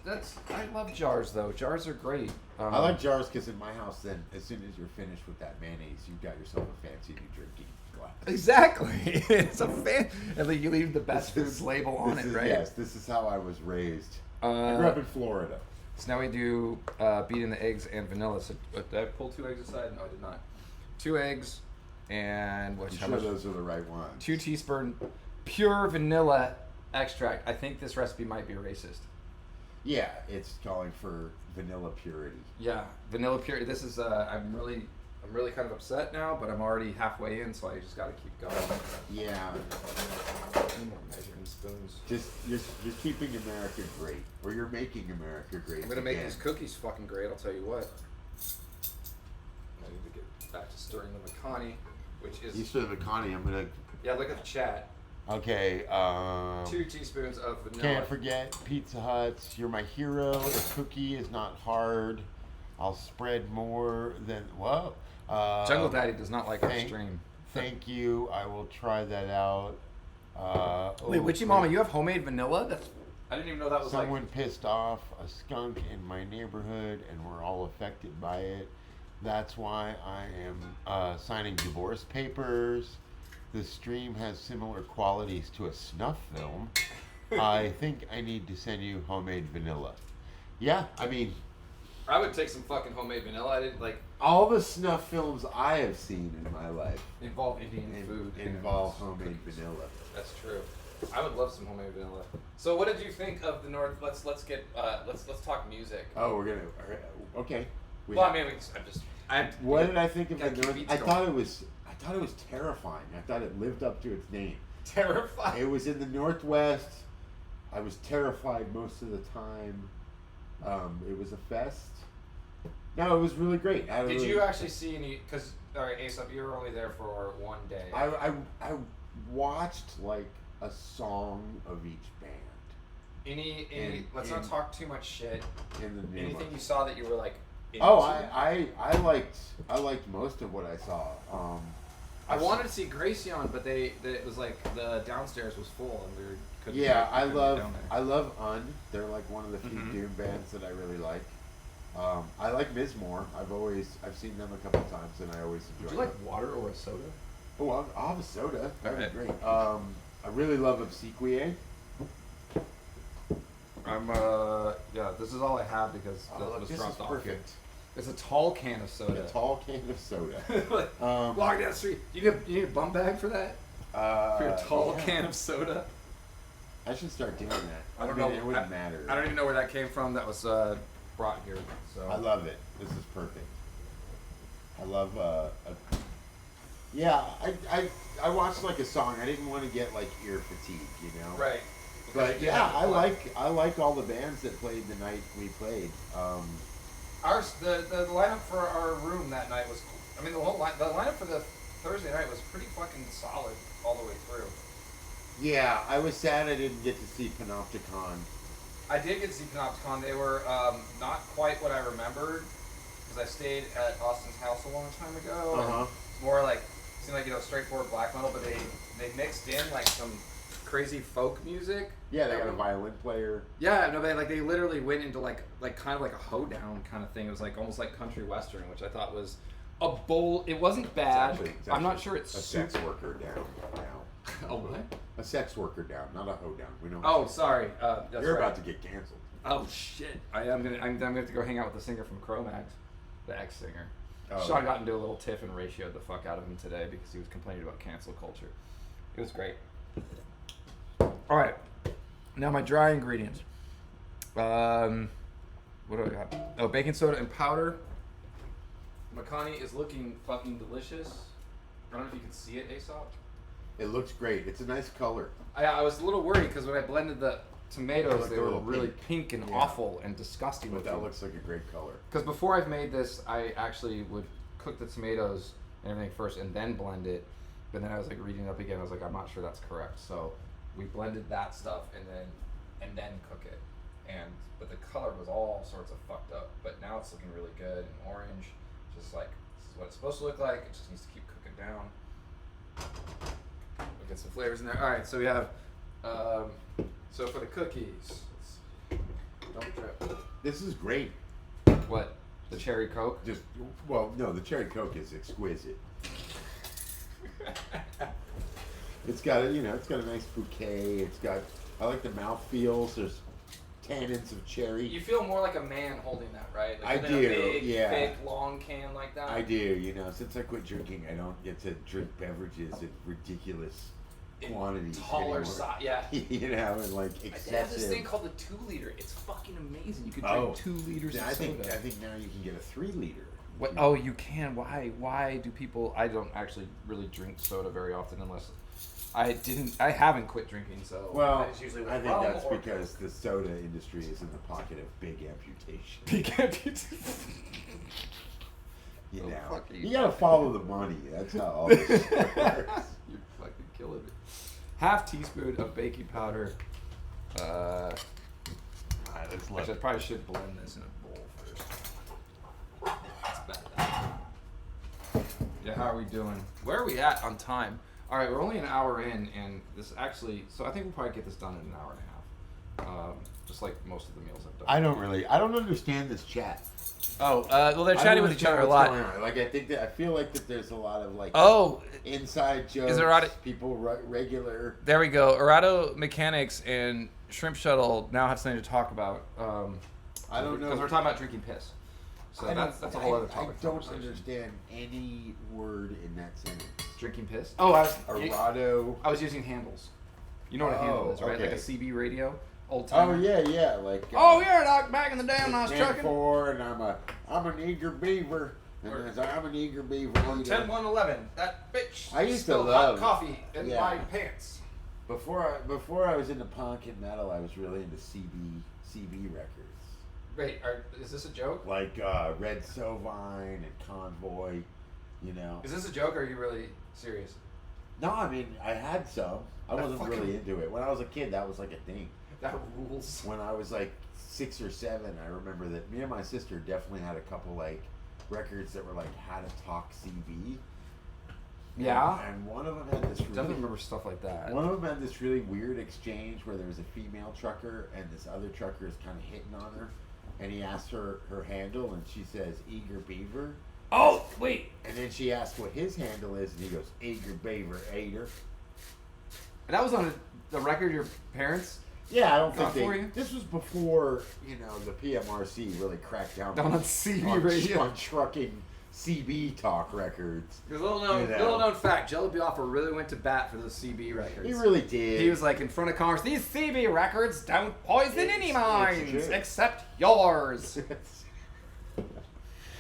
I love jars though. Jars are great. I like jars because in my house, then as soon as you're finished with that mayonnaise, you've got yourself a fancy new drinking glass. Exactly. It's a fan. And like you leave the best foods label on it, right? Yes, this is how I was raised. I grew up in Florida. So now we do beating the eggs and vanilla. So did I pull 2 eggs aside? No, I did not. 2 eggs and I'm sure those are the right ones. 2 teaspoons pure vanilla extract. I think this recipe might be racist. Yeah, it's calling for vanilla purity. Yeah, vanilla purity. This is I'm really kind of upset now, but I'm already halfway in, so I just got to keep going. Yeah. Need more measuring spoons. Just you're keeping America great, or you're making America great. I'm gonna make again. these cookies fucking great. I'll tell you what. I need to get back to stirring the makhani, which is. You said makhani. I'm gonna. Yeah, look at the chat. Okay. 2 teaspoons of vanilla. Can't forget Pizza Hut's. You're my hero. The cookie is not hard. I'll spread more than whoa. Jungle Daddy does not like our stream. Thank you. I will try that out. Wait, Witchy Mama, you have homemade vanilla? I didn't even know that was Someone pissed off a skunk in my neighborhood, and we're all affected by it. That's why I am signing divorce papers. The stream has similar qualities to a snuff film. I think I need to send you homemade vanilla. Yeah, I mean, I would take some fucking homemade vanilla. I didn't like all the snuff films I have seen in my life involve Indian food. Involve homemade vanilla. That's true. I would love some homemade vanilla. So, what did you think of the North? Let's talk music. Oh, we're gonna. Okay. What did I think of the North? I thought it was terrifying. I thought it lived up to its name. Terrifying. It was in the Northwest. I was terrified most of the time. It was a fest. No, it was really great. Did you actually see any? Because Aesop, you were only there for 1 day. I watched like a song of each band. Let's not talk too much shit. Anything you saw that you were like? Oh, I liked most of what I saw. I wanted to see Gracion, but it was like the downstairs was full and we couldn't. Yeah, I down there. love Un. They're like one of the few doom bands that I really like. I like Mizmor. I've seen them a couple times and I always enjoy. Would you like water or a soda? Oh, I'll have a soda. That'd be Alright. great. I really love Obsequiae. This is all I have because was this dropped is off perfect. here. It's a tall can of soda. A tall can of soda. Walking down the street. You need a bum bag for that? For your tall can of soda? I should start doing that. I don't know. It wouldn't matter. I don't even know where that came from. That was brought here. So I love it. This is perfect. I love. I watched like a song. I didn't want to get like ear fatigue, you know. Right. But yeah, I like all the bands that played the night we played. The lineup for our room that night was cool. I mean, the lineup for the Thursday night was pretty fucking solid all the way through. Yeah, I was sad I didn't get to see Panopticon. I did get to see Panopticon. They were not quite what I remembered because I stayed at Austin's house a long time ago. Uh-huh. It's more like seemed like straightforward black metal, but they mixed in like some crazy folk music. Yeah, they got a violin player. Yeah, no, they literally went into like kind of like a hoedown kind of thing. It was like almost like country western, which I thought was a bold. It wasn't bad. It's I'm not sure it's a sex worker down now. Oh what? A sex worker down, not a hoedown. We don't. Oh, sorry. That's You're right. about to get canceled. Oh shit! I'm gonna have to go hang out with the singer from Cro-Mags, the ex-singer. Oh, Sean yeah. got into a little tiff and ratioed the fuck out of him today because he was complaining about cancel culture. It was great. All right, now my dry ingredients. What do I got? Oh, baking soda and powder. Makhani is looking fucking delicious. I don't know if you can see it, Aesop. It looks great. It's a nice color. I was a little worried because when I blended the tomatoes, they a were little really pink and Yeah. awful and disgusting But looking. that looks like a great color. Because before I've made this, I actually would cook the tomatoes and everything first and then blend it. But then I was like reading it up again. I was like, I'm not sure that's correct. So we blended that stuff and then cook it. But the color was all sorts of fucked up. But now it's looking really good and orange. Just like this is what it's supposed to look like. It just needs to keep cooking down. We'll get some flavors in there. All right, so we have. So for the cookies, don't drip. This is great. What? The cherry Coke? No, the cherry Coke is exquisite. It's got a nice bouquet. I like the mouth feels. There's tannins of cherry. You feel more like a man holding that, right? Like I in do, a big, yeah. big, long can like that. I do, since I quit drinking, I don't get to drink beverages in ridiculous quantities Taller anymore. size, yeah. And like They have excessive. this thing called the 2 liter. It's fucking amazing. You can drink 2 liters of I think soda. now you can get a 3 liter. What? Oh, you can. Why do people? I don't actually really drink soda very often unless I haven't quit drinking. So Well, it's usually with I think rum that's or- because the soda industry is in the pocket of big amputation. Big amputation. You gotta follow the money. That's how all this shit works. You're fucking killing me. Half teaspoon of baking powder. Alright, let's Which I probably should blend this in a bowl first. That's bad. Yeah, how are we doing? Where are we at on time? All right, we're only an hour in, and this actually, so I think we'll probably get this done in an hour and a half. Just like most of the meals I've done. I don't understand this chat. Oh, well, they're chatting with each other a lot. Like, I feel like that there's a lot of like Oh, inside jokes. Is there people regular? there we go. Arado Mechanics and Shrimp Shuttle now have something to talk about. I don't know. Because we're talking about drinking piss. So that's a whole other topic. I don't understand any word in that sentence. Drinking piss? Oh, Arado. I was using handles. You know what a handle is, right? Okay. Like a CB radio, old time. Oh yeah, like. Oh yeah, Doc. Back in the day when I was trucking. 10-4, and I'm an eager beaver, and I'm an eager beaver. 10-1-11. That bitch. I used to spilled love- hot coffee in yeah. my pants. Before I was into punk and metal, I was really into CB records. Wait, is this a joke? Like Red Sovine and Convoy, Is this a joke or are you really serious? No, I mean, I had some. I That wasn't fucking- really into it. When I was a kid, that was like a thing. That rules. When I was like 6 or 7, I remember that me and my sister definitely had a couple like records that were like How to Talk CB. Yeah. And one of them had this Definitely really, remember stuff like that. one of them had this really weird exchange where there was a female trucker and this other trucker is kind of hitting on her, and he asked her handle and she says Eager Beaver. Oh, wait. And then she asked what his handle is, and he goes, Eager Beaver Aider. That was on the record your parents? Yeah, I don't Not think for you? this was before, the PMRC really cracked down On CB radio. on trucking CB talk records. Little known fact, Jello Biafra really went to bat for those CB records. He really did. He was like in front of Congress, these CB records don't poison any minds true. except yours.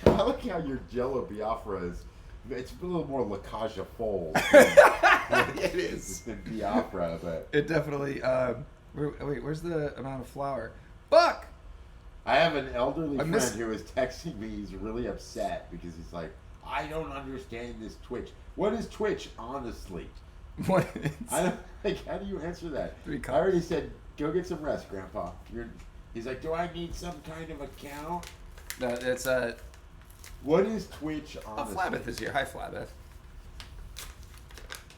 I like how your Jello Biafra is. It's a little more La Caja Fold. It is. Than Biafra, but It definitely, Wait, where's the amount of flour? Buck! I have an elderly friend miss- who is texting me. He's really upset because he's like, I don't understand this Twitch. What is Twitch, honestly? What? I don't, like, how do you answer that? 3 I cups. already said, go get some rest, Grandpa. He's like, do I need some kind of account? No, it's What is Twitch, Oh, honestly? Flabbeth is here. Hi, Flabbeth.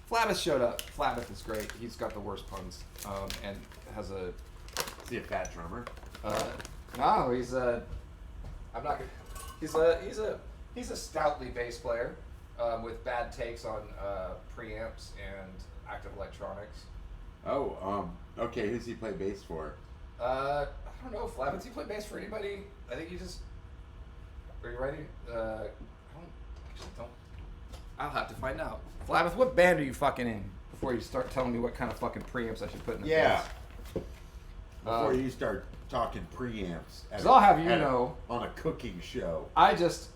Flabbeth showed up. Flabbeth is great. He's got the worst puns, and has a. Is he a fat drummer? No, he's a. I'm not. He's a stoutly bass player, with bad takes on preamps and active electronics. Oh, okay. Who's he play bass for? I don't know. Flabbeth, does he play bass for anybody? I think he just. Are you ready? Don't. I'll have to find out. Flabbeth, what band are you fucking in? Before you start telling me what kind of fucking preamps I should put in the Yeah. bass. Before you start talking preamps. So I'll have you know. On a cooking show. I just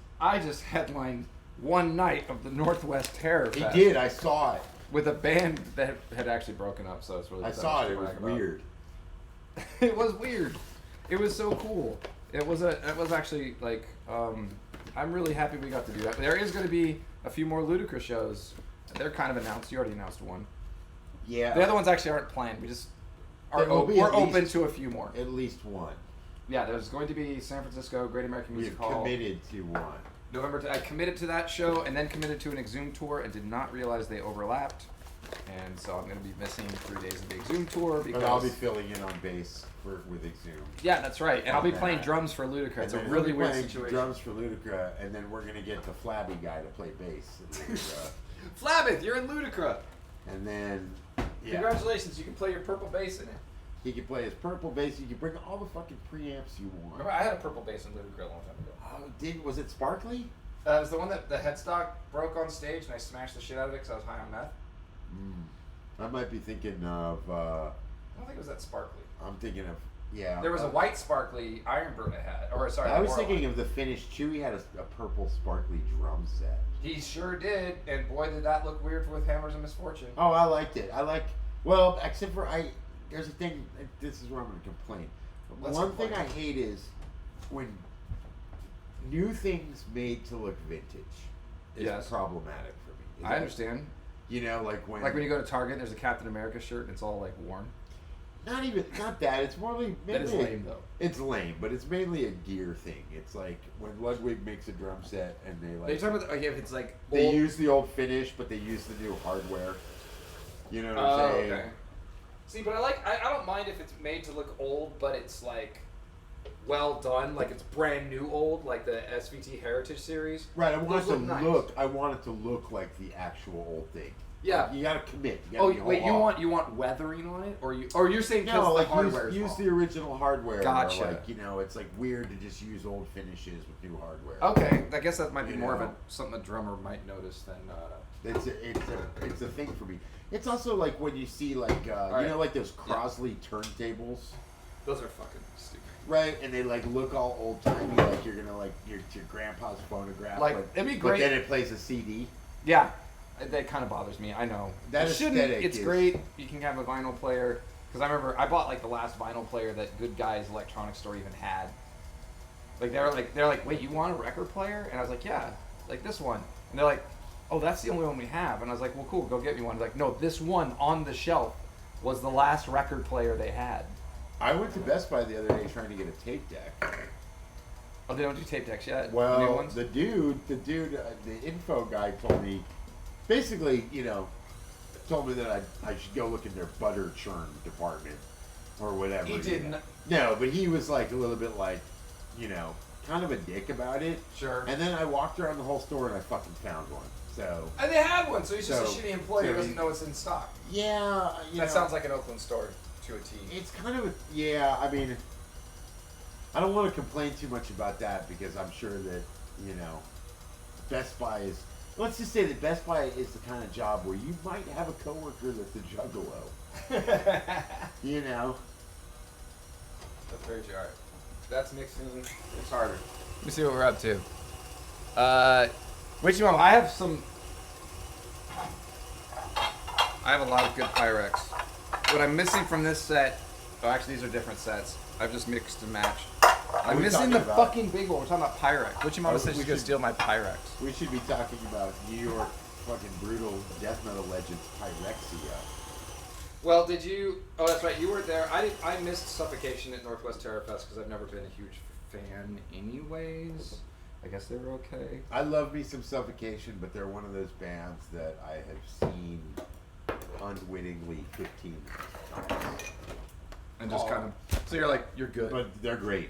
headlined one night of the Northwest Terror He Fest did. I saw it. with a band that had actually broken up, so it's really. I fun saw to it. It was brag about. weird. It was weird. It was so cool. It was actually like I'm really happy we got to do that. There is going to be a few more Ludicra shows. They're kind of announced. You already announced one. Yeah. The other ones actually aren't planned. We just are There will be we're at open least- to a few more. At least one. Yeah, there's going to be San Francisco Great American We've Music Hall. committed to one. November. I committed to that show and then committed to an Exhumed tour and did not realize they overlapped. And so I'm going to be missing 3 days of the Exhumed tour because. But I'll be filling in on bass with Exhumed. Yeah, that's right. And I'll be Okay. playing drums for Ludicra. It's a And then really he'll be weird playing situation. drums for Ludicra, and then we're gonna get the flabby guy to play bass at Ludicra. Flabbeth, you're in Ludicra. And then yeah, Congratulations, you can play your purple bass in it. he can play his purple bass. You can bring all the fucking preamps you want. Remember, I had a purple bass in Ludicra a long time ago. Oh, was it sparkly? It was the one that the headstock broke on stage and I smashed the shit out of it because I was high on meth. I might be thinking of. I don't think it was that sparkly. I'm thinking of yeah. There was a white sparkly Ironbird I had. Or sorry, I was Warlock. thinking of the finished. Chewy had a purple sparkly drum set. He sure did, and boy did that look weird with Hammers of Misfortune. Oh, I liked it. Well, except for there's a thing. This is where I'm going to complain. One thing I hate is when new things made to look vintage is problematic for me. I understand. You know, like when you go to Target, and there's a Captain America shirt, and it's all like worn. not that. It's more like That is lame, though. It's lame, but it's mainly a gear thing. It's like when Ludwig makes a drum set and they Are you talking about if it's like they old? use the old finish, but they use the new hardware. You know what I'm saying? Okay. See, but I don't mind if it's made to look old, but it's like well done, like it's brand new old, like the SVT Heritage series. Right, I want it to Those look nice. I want it to look like the actual old thing. Yeah. Like, you gotta commit. You Oh gotta be wait, all off. you want weathering on it, or you're saying because No, the like hardware use the original hardware. Gotcha. Or like, you know, it's like weird to just use old finishes with new hardware. Okay, I guess that might be You more of know. something a drummer might notice than. It's a thing for me. It's also like when you see like you Right. know, like those Crosley turntables, Those are fucking stupid. right? And they like look all old timey, like you're gonna like your grandpa's phonograph. Like, but, it'd be but great- then it plays a CD. Yeah, that kind of bothers me. I know. That It shouldn't. aesthetic It's is- great. You can have a vinyl player. Because I remember I bought like the last vinyl player that Good Guys Electronics Store even had. Like they're like, wait, you want a record player? And I was like, yeah, like this one. And they're like, oh, that's the only one we have. And I was like, well, cool, go get me one. They're like, no, this one on the shelf was the last record player they had. I went to Best Buy the other day trying to get a tape deck. Oh, they don't do tape decks yet. New Well, ones? the info guy told me, basically, you know, told me that I should go look in their butter churn department or whatever. He didn't. No, but he was like a little bit like, you know, kind of a dick about it. Sure. And then I walked around the whole store and I fucking found one. So And they had one, so he's just So- a shitty employee who so doesn't he- know it's in stock. yeah, That sounds like an Oakland store to a T. it's kind of yeah. I mean, I don't want to complain too much about that because I'm sure that you know, Best Buy is. Let's just say that Best Buy is the kind of job where you might have a coworker that's a juggalo. You know. That's very true. All right. That's mixing. It's harder. Let me see what we're up to. Which one? I have a lot of good Pyrex. What I'm missing from this set Oh, actually, these are different sets. I've just mixed and matched. I'm we missing talking the about? fucking big one. We're talking about Pyrex. Which mama Oh, said we she's gonna should- steal my Pyrex? We should be talking about New York fucking brutal death metal legends Pyrexia. Well, did you? Oh, that's right. You weren't there. I missed Suffocation at Northwest Terror Fest because I've never been a huge fan, anyways. I guess they were okay. I love me some Suffocation, but they're one of those bands that I have seen unwittingly 15 times. And just kind of. So you're like, you're good. But they're great.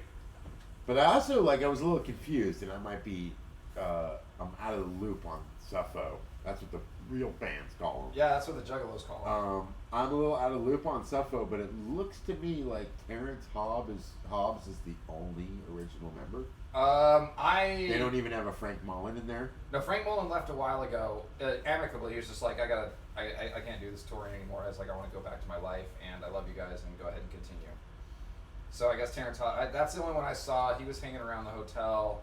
But I also, like, I was a little confused, and I might be, I'm out of the loop on Suffo. That's what the real fans call them. Yeah, that's what the Juggalos call them. I'm a little out of the loop on Suffo, but it looks to me like Terrence Hobbs is the only original member. They don't even have a Frank Mullen in there. No, Frank Mullen left a while ago. Amicably, he was just like, I can't do this touring anymore. I was like, I want to go back to my life, and I love you guys, and go ahead and continue. So I guess Terrence Hobbs, that's the only one I saw. He was hanging around the hotel,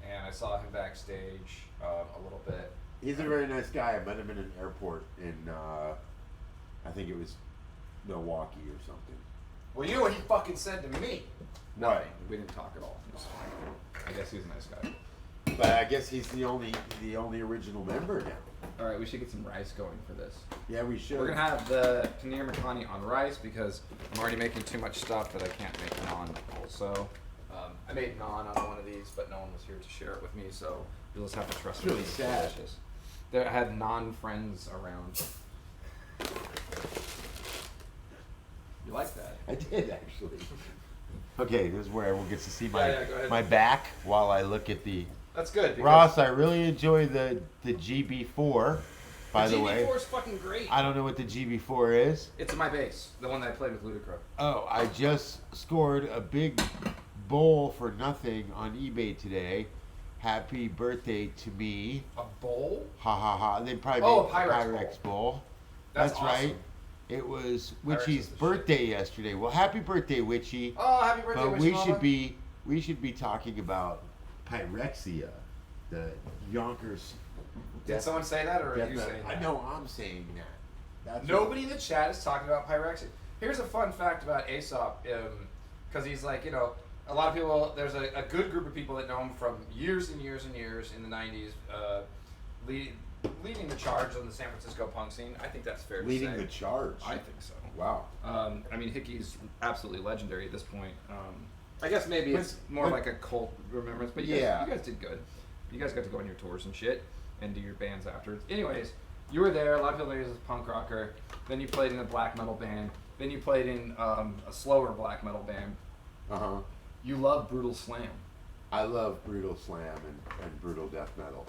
and I saw him backstage a little bit. He's a very nice guy. I met him in an airport in, I think it was Milwaukee or something. Well, you know what he fucking said to me? What? Nothing. We didn't talk at all. It was fine. I guess he's a nice guy. But I guess he's the only original member now. All right, we should get some rice going for this. Yeah, we should. We're gonna have the paneer makhani on rice because I'm already making too much stuff that I can't make naan also. I made naan on one of these, but no one was here to share it with me, so you'll just have to trust It's me. really It's sad. delicious. I had non-friends around. You like that? I did actually. Okay, this is where everyone gets to see my Yeah, go ahead. my back while I look at the. That's good. Because Ross, I really enjoy the GB4. By the way, GB4 is fucking great. I don't know what the GB4 is. It's my bass, the one that I played with Ludicra. Oh, I just scored a big bowl for nothing on eBay today. Happy birthday to me. A bowl? Ha ha ha. They probably Oh, made a Pyrex bowl. That's right. awesome. It was Pyrex Witchy's is the birthday yesterday. Well, happy birthday, Witchy. Oh, happy birthday, But Witchy Mama. we should be talking about Pyrexia, the Yonkers. Did someone say that, or are you saying that? I know I'm saying that. That's Nobody in the chat is talking about Pyrexia. Here's a fun fact about Aesop, because he's like, a lot of people, there's a good group of people that know him from years and years and years in the 90s, leading the charge on the San Francisco punk scene. I think that's fair to say. leading the charge. I think so. Wow. I mean, Hickey's absolutely legendary at this point. I guess maybe it's more like a cult remembrance, but you guys did good. You guys got to go on your tours and shit and do your bands afterwards. Anyways, you were there. A lot of people know you as a punk rocker. Then you played in a black metal band. Then you played in a slower black metal band. Uh-huh. You love brutal slam. I love brutal slam and brutal death metal.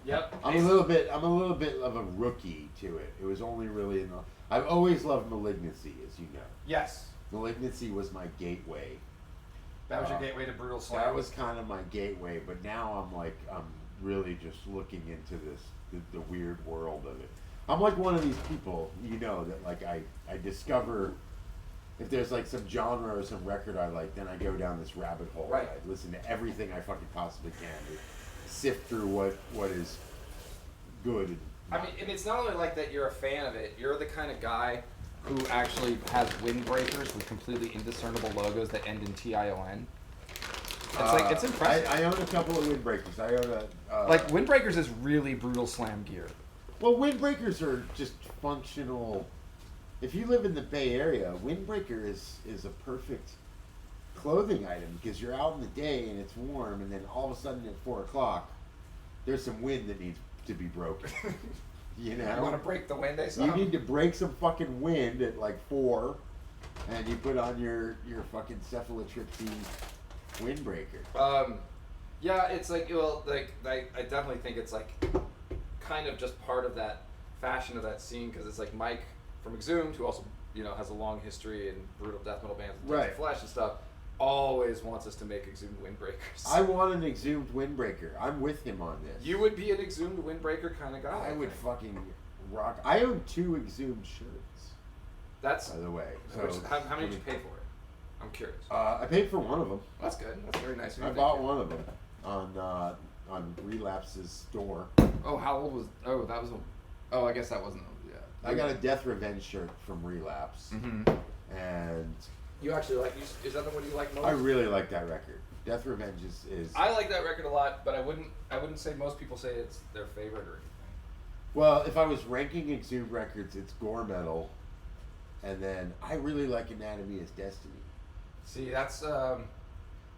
Yep. I'm a little bit of a rookie to it. It was only really I've always loved Malignancy, as you know. Yes. Malignancy was my gateway. That was your gateway to brutal slam. That was kind of my gateway, but now I'm really just looking into the weird world of it. I'm like one of these people, that like I discover if there's like some genre or some record I like, then I go down this rabbit hole. Right. I listen to everything I fucking possibly can to sift through what is good. And I mean, it's not only like that you're a fan of it, you're the kind of guy who actually has windbreakers with completely indiscernible logos that end in TION. It's impressive. I own a couple of windbreakers. I own a like windbreakers is really brutal slam gear. Well, windbreakers are just functional. If you live in the Bay Area, windbreaker is a perfect clothing item because you're out in the day and it's warm, and then all of a sudden at 4 o'clock, there's some wind that needs to be broken. You want to break the wind, You need to break some fucking wind at like 4, and you put on your fucking cephalotripsy windbreaker. Yeah, it's like, I definitely think it's like kind of just part of that fashion of that scene, because it's like Mike from Exhumed, who also has a long history in brutal death metal bands and Right. Flesh and stuff, always wants us to make Exhumed windbreakers. I want an Exhumed windbreaker. I'm with him on this. You would be an Exhumed windbreaker kind of guy. I would think. fucking rock. I own 2 Exhumed shirts, That's by the way. how many did you pay for it? I'm curious. I paid for one of them. That's good. That's very nice. of you. I bought one of them on Relapse's store. Oh, how old was? Oh, that was. I guess that wasn't. Yeah. I got a Death Revenge shirt from Relapse, Mm-hmm. and You actually like? Is that the one you like most? I really like that record. Death Revenge is. I like that record a lot, but I wouldn't say most people say it's their favorite or anything. Well, if I was ranking Exhumed records, it's gore metal, and then I really like Anatomy is Destiny. See, that's I'm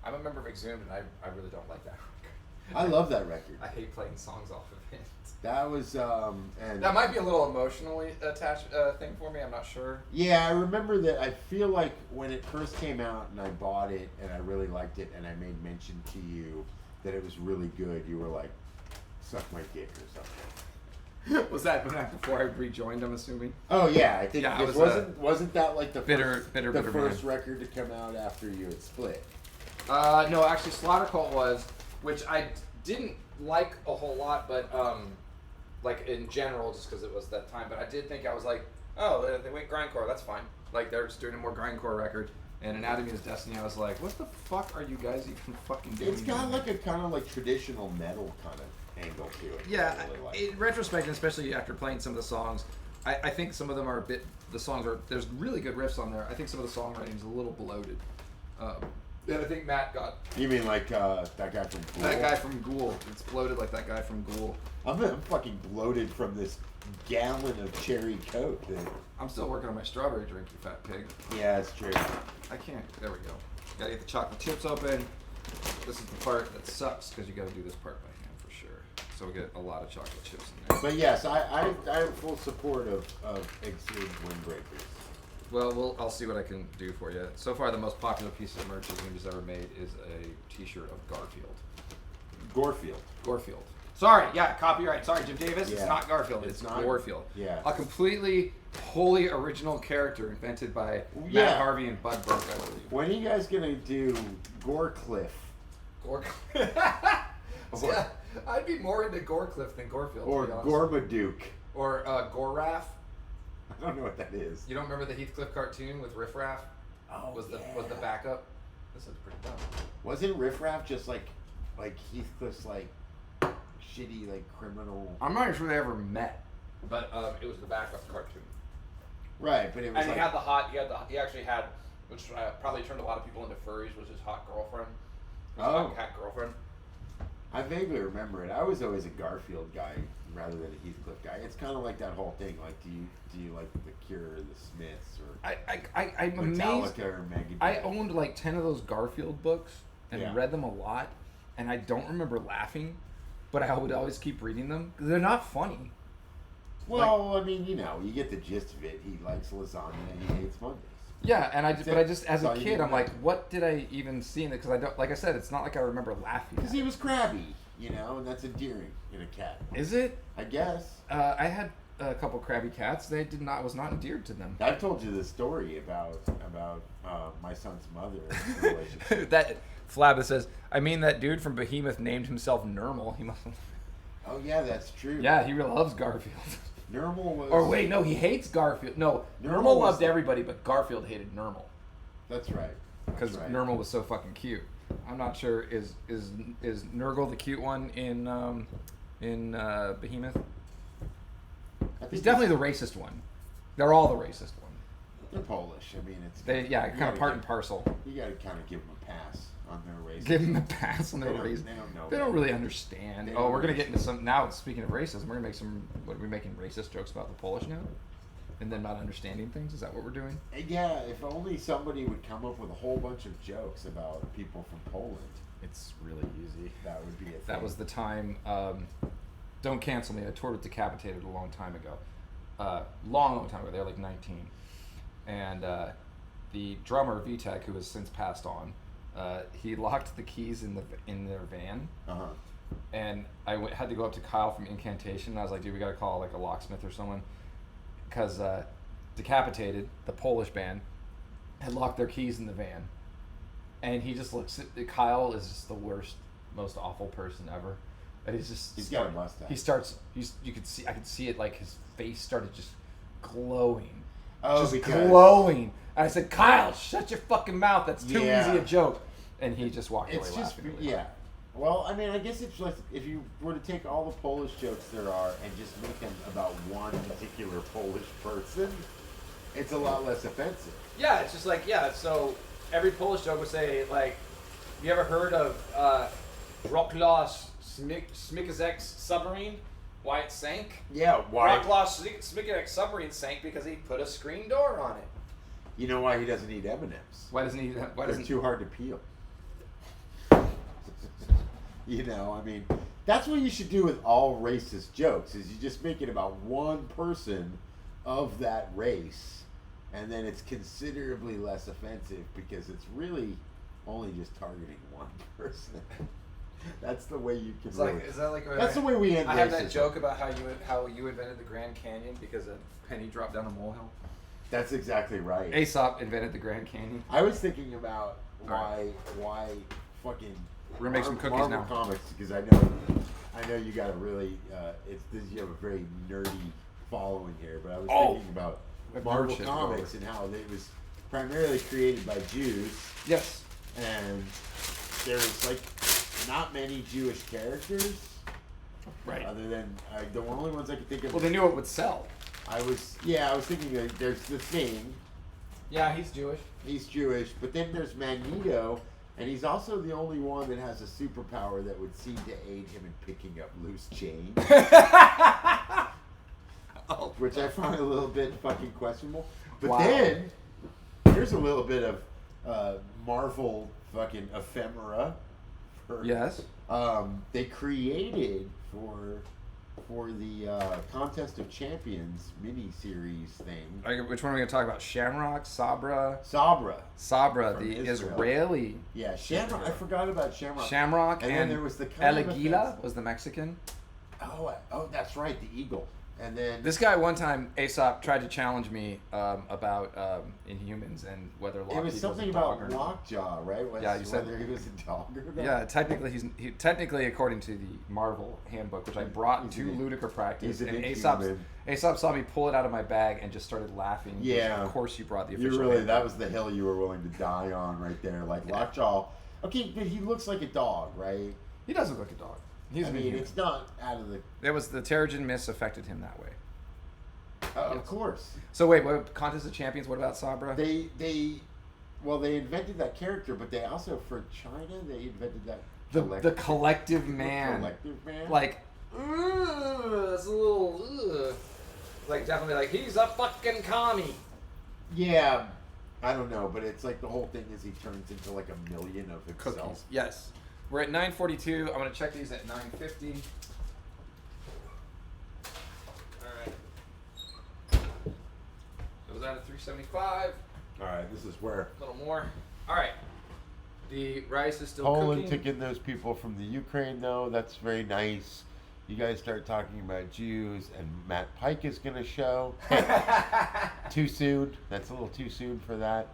a member of Exhumed, and I really don't like that record. I love that record. I hate playing songs off of it. That was and That might be a little emotionally attached thing for me. I'm not sure. yeah, I remember that. I feel like when it first came out and I bought it and I really liked it and I made mention to you that it was really good, you were like, "Suck my dick" or something. Was that before I rejoined? I'm assuming. Oh yeah, I think Yeah, I it was, wasn't that like the bitter first man. record to come out after you had split. No, actually, Slaughter Cult was, which I didn't like a whole lot, but like in general, just because it was that time. But I did think I was like, oh, they went grindcore. That's fine. Like they're just doing a more grindcore record. And Anatomy is Destiny, I was like, what the fuck are you guys even fucking doing? It's got like a kind of like traditional metal kind of angle to it. Yeah, I really like. in retrospect, and especially after playing some of the songs, I think some of them are a bit. The songs are there's really good riffs on there. I think some of the songwriting is a little bloated. And I think Matt got. You mean like that guy from Ghoul? That guy from Ghoul. It's bloated like that guy from Ghoul. I'm fucking bloated from this gallon of cherry Coke. I'm still working on my strawberry drink, you fat pig. Yeah, it's true. I can't. There we go. Gotta get the chocolate chips open. This is the part that sucks because you gotta do this part by hand for sure. So we get a lot of chocolate chips in there. But yes, I am full support of Exhumed Windbreakers. Well, I'll see what I can do for you. So far, the most popular piece of merch Exhumed has ever made is a T-shirt of Garfield. Gorefield. Sorry, yeah, copyright. Sorry, Jim Davis. Yeah. It's not Garfield. It's not Gorefield. Yeah. A completely, wholly original character invented by Yeah. Matt Harvey and Bud Burke, I believe. When are you guys gonna do Gorecliff? Yeah, I'd be more into Gorecliff than Gorefield. Or to be honest. Gorbaduke? Or Goraff. I don't know what that is. You don't remember the Heathcliff cartoon with Riff Raff? Oh, was the yeah. was the backup? This is pretty dumb. Wasn't Riff Raff just like Heathcliff's like shitty like criminal? I'm not sure they ever met, but it was the backup cartoon. Right, but it was And like he actually had, which probably turned a lot of people into furries, was his hot girlfriend. His Oh. hot cat girlfriend. I vaguely remember it. I was always a Garfield guy rather than a Heathcliff guy. It's kind of like that whole thing. Like, do you like the Cure or the Smiths or I'm amazed. Metallica or Megadeth? I owned like 10 of those Garfield books and Yeah. read them a lot, and I don't remember laughing, but I would always keep reading them because they're not funny. Well, I mean, you get the gist of it. He likes lasagna and he hates Mondays. Yeah, and I just as a all you kid, need I'm to like, know. what did I even see in it? Because I don't, like I said, it's not like I remember laughing. Because At he it. was crabby, and that's endearing in a cat. Is it? I guess. I had a couple crabby cats. They was not endeared to them. I've told you the story about my son's mother and the relationship. That Flabba says, I mean, that dude from Behemoth named himself Nermal. He must. Oh yeah, that's true. Yeah, he really loves Garfield. Nermal was. Or wait, no, he hates Garfield. No, Nermal Nermal was loved the- everybody, but Garfield hated Nermal That's right. because That's right. Nermal was so fucking cute. I'm not sure is Nurgle the cute one in Behemoth? I think He's definitely the racist one. They're all the racist one. They're Polish. I mean, it's. They you kind of gotta part give- and parcel. You got to kind of give them a pass on their race. Give them a pass on their They don't- race. they don't know They don't better. really understand. They Oh, don't we're gonna get into understand. some now. Speaking of racism, we're gonna make some. What are we making racist jokes about the Polish now? And then not understanding things. Is that what we're doing? Yeah, if only somebody would come up with a whole bunch of jokes about people from Poland. It's really easy. That would be a thing. That was the time. Don't cancel me. I toured with Decapitated a long time ago. Long time ago. They were like 19. And the drummer Vitek, who has since passed on, he locked the keys in their van. Uh-huh. And I had to go up to Kyle from Incantation. And I was like, dude, we gotta call like a locksmith or someone, because Decapitated, the Polish band, had locked their keys in the van. And he just looks at Kyle is just the worst, most awful person ever. And He's got a mustache. You could see, I could see it, like his face started just glowing. Oh, just because- glowing. And I said, Kyle, shut your fucking mouth. That's too Yeah. easy a joke. And he just walked It's away just, laughing. Really yeah. hard. Well, I mean, I guess it's like if you were to take all the Polish jokes there are and just make them about one particular Polish person, It's a lot less offensive. Yeah, it's just like, yeah, so every Polish joke would say, like, you ever heard of Wroclaw Smikazek's submarine? Why it sank? Yeah, why? Wroclaw Smikazek's submarine sank because he put a screen door on it. You know why he doesn't eat M&Ms? Why doesn't he? Why They're doesn't? too hard to peel. You know, I mean, that's what you should do with all racist jokes, is you just make it about one person of that race, and then it's considerably less offensive because it's really only just targeting one person. That's the way you can. It's like, is that like? That's the way we end. I have racism. that joke about how you invented the Grand Canyon because a penny dropped down a molehill. That's exactly right. Aesop invented the Grand Canyon. I was thinking about why fucking. We're gonna make some cookies Marvel now. Comics, because I know you got a really you have a very nerdy following here, but I was thinking about Marvel Comics and how it was primarily created by Jews. Yes. And there's like not many Jewish characters. Right. Other than the only ones I could think of. Well, they knew it would sell. I was thinking there's the Thing. Yeah, he's Jewish. He's Jewish, but then there's Magneto, and he's also the only one that has a superpower that would seem to aid him in picking up loose change. Which I find a little bit fucking questionable. But then here's a little bit of Marvel fucking ephemera. Yes. They created for the Contest of Champions mini-series thing. Which one are we going to talk about? Shamrock? Sabra, From the Israel. Israeli. Yeah, Shamrock. I forgot about Shamrock. Shamrock, and then there was the Elegila was the Mexican. Oh, that's right, the eagle. And then This guy one time, Aesop, tried to challenge me about Inhumans and whether Lockjaw it was something about Lockjaw, right? Yeah, you said whether he was a dog or not. Yeah, technically according to the Marvel handbook, which I brought to Ludicra practice, and Aesop saw me pull it out of my bag and just started laughing. Yeah, of course you brought the official. That was the hill you were willing to die on right there, like Lockjaw. Okay, but he looks like a dog, right? He doesn't look a dog. It's not out of the. It was the Terrigen Mist affected him that way. Of course. So wait, what Contest of Champions? What about Sabra? They invented that character, but they also for China they invented that the collective man. Collective man. Like, that's a little, like definitely like he's a fucking commie. Yeah, I don't know, but it's like the whole thing is he turns into like a million of himself. Cookies. Yes. We're at 9:42. I'm gonna check these at 9:50. All right. It was out at 375. All right, this is where A little more. All right. The rice is still Poland cooking. took in those people from the Ukraine, though. That's very nice. You guys start talking about Jews, and Matt Pike is gonna show. Too soon. That's a little too soon for that.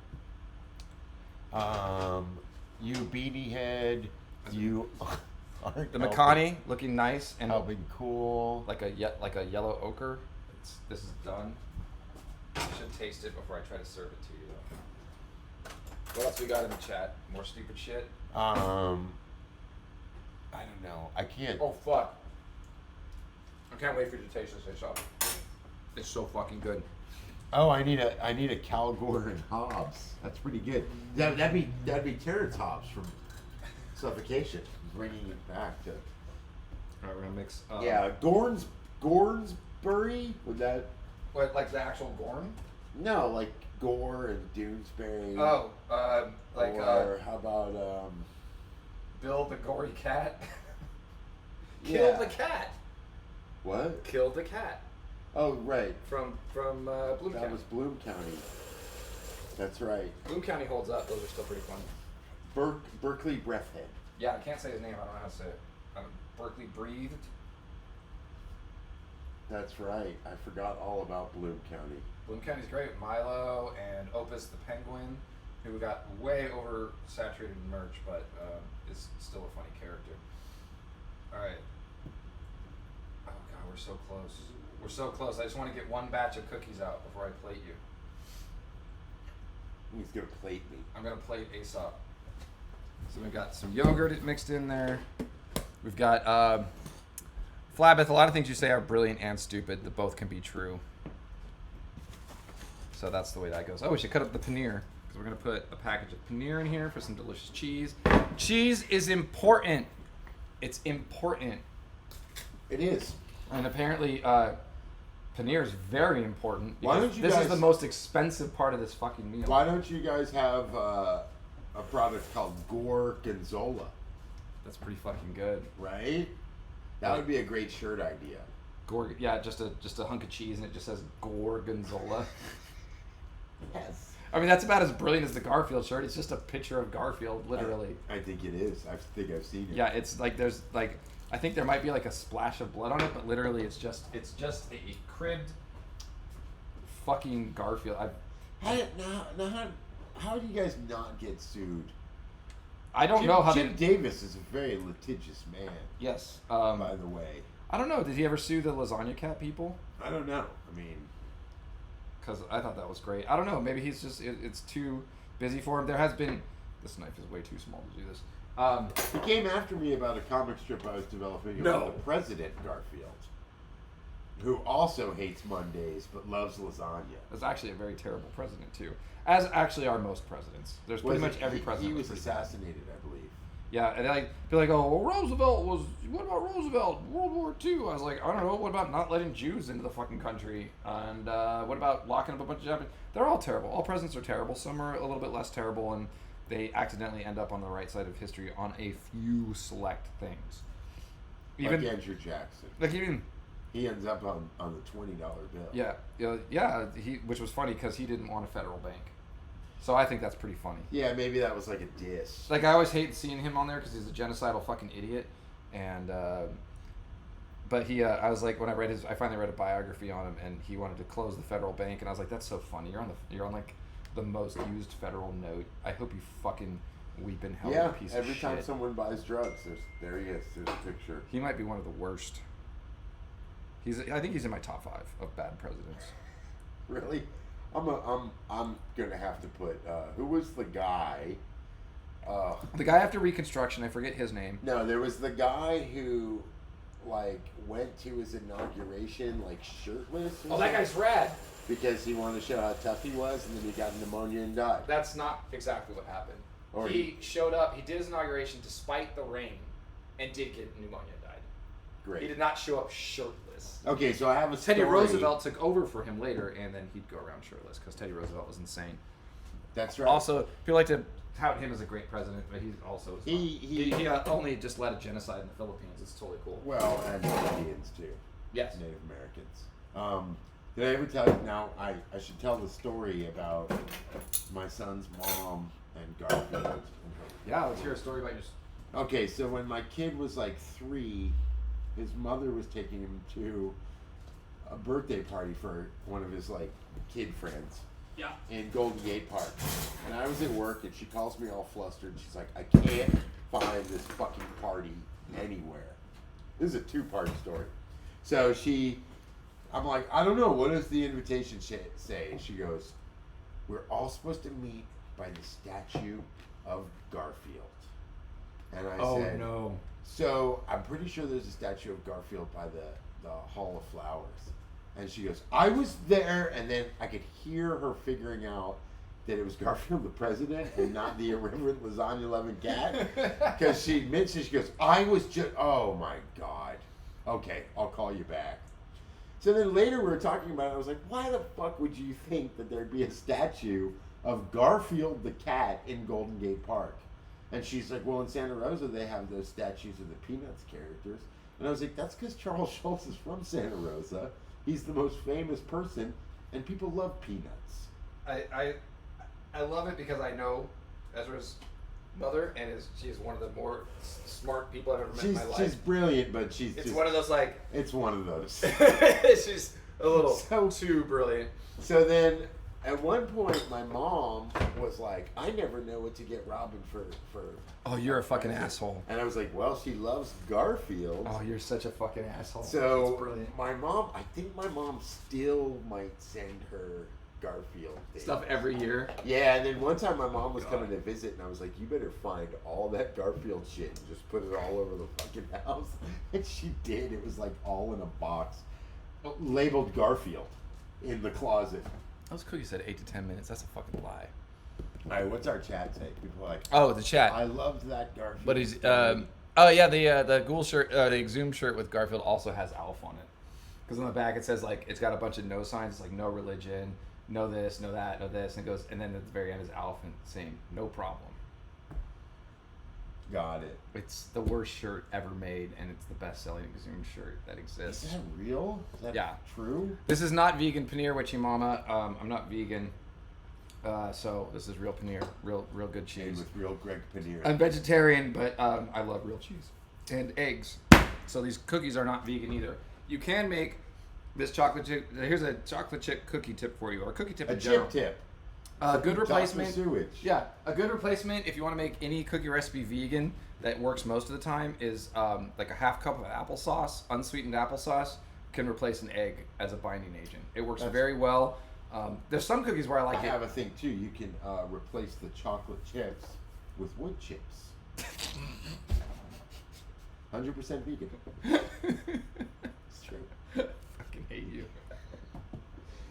You beanie head. You aren't The makhani looking nice and helping cool. like a yellow ochre. This is done. I should taste it before I try to serve it to you. Though. What else we got in the chat? More stupid shit. I don't know. I can't. Oh fuck! I can't wait for you to taste this. It's so fucking good. Oh, I need a Calgore and Hobbs. That's pretty good. That'd be Terrence Hobbs from Suffocation, bringing it back to. All right, we're gonna mix. Yeah, Gornsbury. Would that? What, like the actual Gorn? No, like Gore and Doonesbury. Oh, or how about Bill the Gory Cat. Yeah. Killed the cat. What? Killed the cat. Oh, right. From Bloom County. That was Bloom County. That's right. Bloom County holds up. Those are still pretty funny. Berkeley Breathhead. Yeah, I can't say his name. I don't know how to say it. Berkeley Breathed. That's right. I forgot all about Bloom County. Bloom County's great. Milo and Opus the Penguin, who got way oversaturated in merch, but is still a funny character. All right. Oh god, we're so close. We're so close. I just want to get one batch of cookies out before I plate you. He's gonna plate me. I'm gonna plate Aesop. So we've got some yogurt mixed in there. We've got Flabeth. A lot of things you say are brilliant and stupid. That both can be true. So that's the way that goes. Oh, we should cut up the paneer because we're gonna put a package of paneer in here for some delicious cheese. Cheese is important. It's important. It is. And apparently, paneer is very important. Why don't you this guys, is the most expensive part of this fucking meal. Why don't you guys have a product called Gorgonzola? That's pretty fucking good. Right? That would be a great shirt idea. Yeah, just a hunk of cheese and it just says Gorgonzola. Yes. I mean, that's about as brilliant as the Garfield shirt. It's just a picture of Garfield, literally. I think it is. I think I've seen it. Yeah, it's like there's like I think there might be like a splash of blood on it, but literally it's just a cribbed fucking Garfield. How do you guys not get sued? I don't know how Jim Davis is a very litigious man. Yes. By the way. I don't know. Did he ever sue the Lasagna Cat people? I don't know. I mean, because I thought that was great. I don't know. Maybe he's just it's too busy for him. There has been. This knife is way too small to do this. He came after me about a comic strip I was developing about the President Garfield, who also hates Mondays but loves lasagna. That's actually a very terrible president too, as actually are most presidents. There's pretty much every president. He was assassinated, I believe. Yeah, and they be like, oh, well, Roosevelt was. What about Roosevelt? World War II. I was like, I don't know. What about not letting Jews into the fucking country? And what about locking up a bunch of Japanese? They're all terrible. All presidents are terrible. Some are a little bit less terrible, and they accidentally end up on the right side of history on a few select things. Even like Andrew Jackson. Like even he ends up on the $20 bill. Yeah. Which was funny because he didn't want a federal bank. So I think that's pretty funny. Yeah, maybe that was like a diss. Like I always hate seeing him on there because he's a genocidal fucking idiot. And but he, I was like, when I finally read a biography on him, and he wanted to close the federal bank, and I was like, that's so funny. You're on like the most used federal note. I hope you fucking weep in hell. Yeah, piece every of time shit. someone buys drugs, there he is. There's a picture. He might be one of the worst. I think he's in my top 5 of bad presidents. Really? I'm gonna have to put who was the guy? The guy after Reconstruction, I forget his name. No, there was the guy who like went to his inauguration like shirtless. That guy's rad. Because he wanted to show how tough he was, and then he got pneumonia and died. That's not exactly what happened. Or he showed up. He did his inauguration despite the rain, and did get pneumonia and died. Great. He did not show up shirtless. Okay, so I have a story. Teddy Roosevelt took over for him later, and then he'd go around shirtless because Teddy Roosevelt was insane. That's right. Also, people like to tout him as a great president, but he also is he only just led a genocide in the Philippines. It's totally cool. Well, and Indians too. Yes. Native Americans. Did I ever tell you? Now I should tell the story about my son's mom and Garfield. Yeah, let's hear a story about your. Okay, so when my kid was like 3, his mother was taking him to a birthday party for one of his like kid friends. Yeah. In Golden Gate Park. And I was at work, and she calls me all flustered. She's like, I can't find this fucking party anywhere. This is a 2-part story. So I'm like, I don't know. What does the invitation say? She goes, we're all supposed to meet by the statue of Garfield. And I said, no. So I'm pretty sure there's a statue of Garfield by the Hall of Flowers. And she goes, I was there, and then I could hear her figuring out that it was Garfield the president and not the irreverent lasagna-loving cat. Because she mentioned, she goes, I was just, oh my God. Okay, I'll call you back. So then later we were talking about it, I was like, why the fuck would you think that there'd be a statue of Garfield the cat in Golden Gate Park? And she's like, well, in Santa Rosa, they have those statues of the Peanuts characters. And I was like, that's because Charles Schultz is from Santa Rosa. He's the most famous person, and people love Peanuts. I love it because I know Ezra's mother, and she's one of the more smart people I've ever met in my life. She's brilliant, but it's just one of those like. It's one of those. She's a little too brilliant. So then, at one point, my mom was like, I never know what to get Robin for. Oh, you're a fucking asshole. And I was like, well, she loves Garfield. Oh, you're such a fucking asshole. So that's brilliant. I think my mom still might send her Garfield things. Stuff every year. Yeah, and then one time my mom was coming to visit, and I was like, you better find all that Garfield shit and just put it all over the fucking house. And she did. It was like all in a box labeled Garfield in the closet. Those cookies said 8 to 10 minutes. That's a fucking lie. All right, what's our chat say? People are like, Oh, the chat. I loved that Garfield. But he's oh yeah, the Ghoul shirt, the Exhumed shirt with Garfield also has Alf on it. Because on the back it says like it's got a bunch of no signs. It's like no religion, no this, no that, no this, and it goes. And then at the very end is Alf and saying no problem. Got it. It's the worst shirt ever made, and it's the best-selling Exhumed shirt that exists. Is that real? Is that true? This is not vegan paneer, Witchy Mama. I'm not vegan, so this is real paneer, real good cheese. Made with real Greg paneer. I'm vegetarian, but I love real cheese and eggs. So these cookies are not vegan either. You can make this chocolate chip. Here's a chocolate chip cookie tip for you, or a cookie tip in general. A chip tip. Good replacement. Doktor Sewage. Yeah, a good replacement if you want to make any cookie recipe vegan that works most of the time is like a half cup of applesauce, unsweetened applesauce, can replace an egg as a binding agent. It works very well. There's some cookies where I like it. I have a thing too. You can replace the chocolate chips with wood chips. 100% vegan. It's true. Fucking hate you.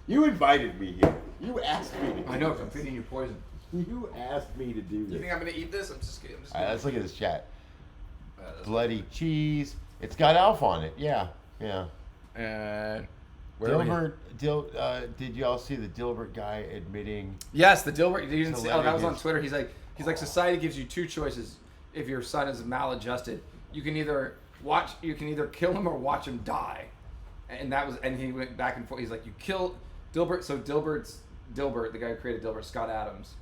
You invited me here. You asked me to do I know, this. I'm feeding you poison. You asked me to do this. You think I'm gonna eat this? I'm just kidding. All right, let's look at this chat. Bloody cheese. It's got Alf on it. Yeah. And Dilbert, did y'all see the Dilbert guy admitting? Yes, the Dilbert. You didn't see? Oh, that was on his- Twitter. He's like, society gives you two choices. If your son is maladjusted, you can either kill him or watch him die. And he went back and forth. He's like, you kill Dilbert. So Dilbert, the guy who created Dilbert, Scott Adams.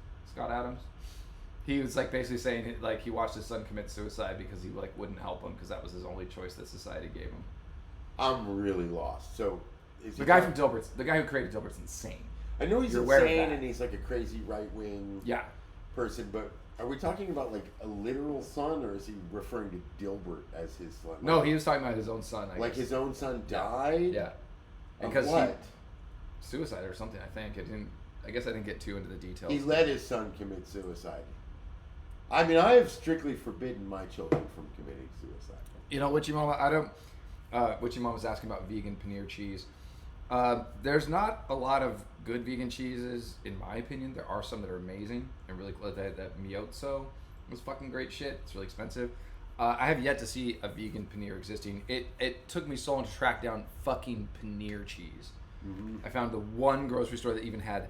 He was like basically saying like he watched his son commit suicide because he like wouldn't help him because that was his only choice that society gave him. I'm really lost. So The guy who created Dilbert's insane. I know he's You're aware of insane that. and he's like a crazy right wing person, but are we talking about like a literal son, or is he referring to Dilbert as his son? No, he was talking about his own son. I like guess. his own son died. Yeah. Of Because what? Suicide or something. I guess I didn't get too into the details. He let his son commit suicide. I mean, I have strictly forbidden my children from committing suicide. You know, Witchy Mama, Witchy Mama was asking about vegan paneer cheese. There's not a lot of good vegan cheeses, in my opinion. There are some that are amazing and really cool. That Miozzo was fucking great shit. It's really expensive. I have yet to see a vegan paneer existing. It took me so long to track down fucking paneer cheese. Mm-hmm. I found the one grocery store that even had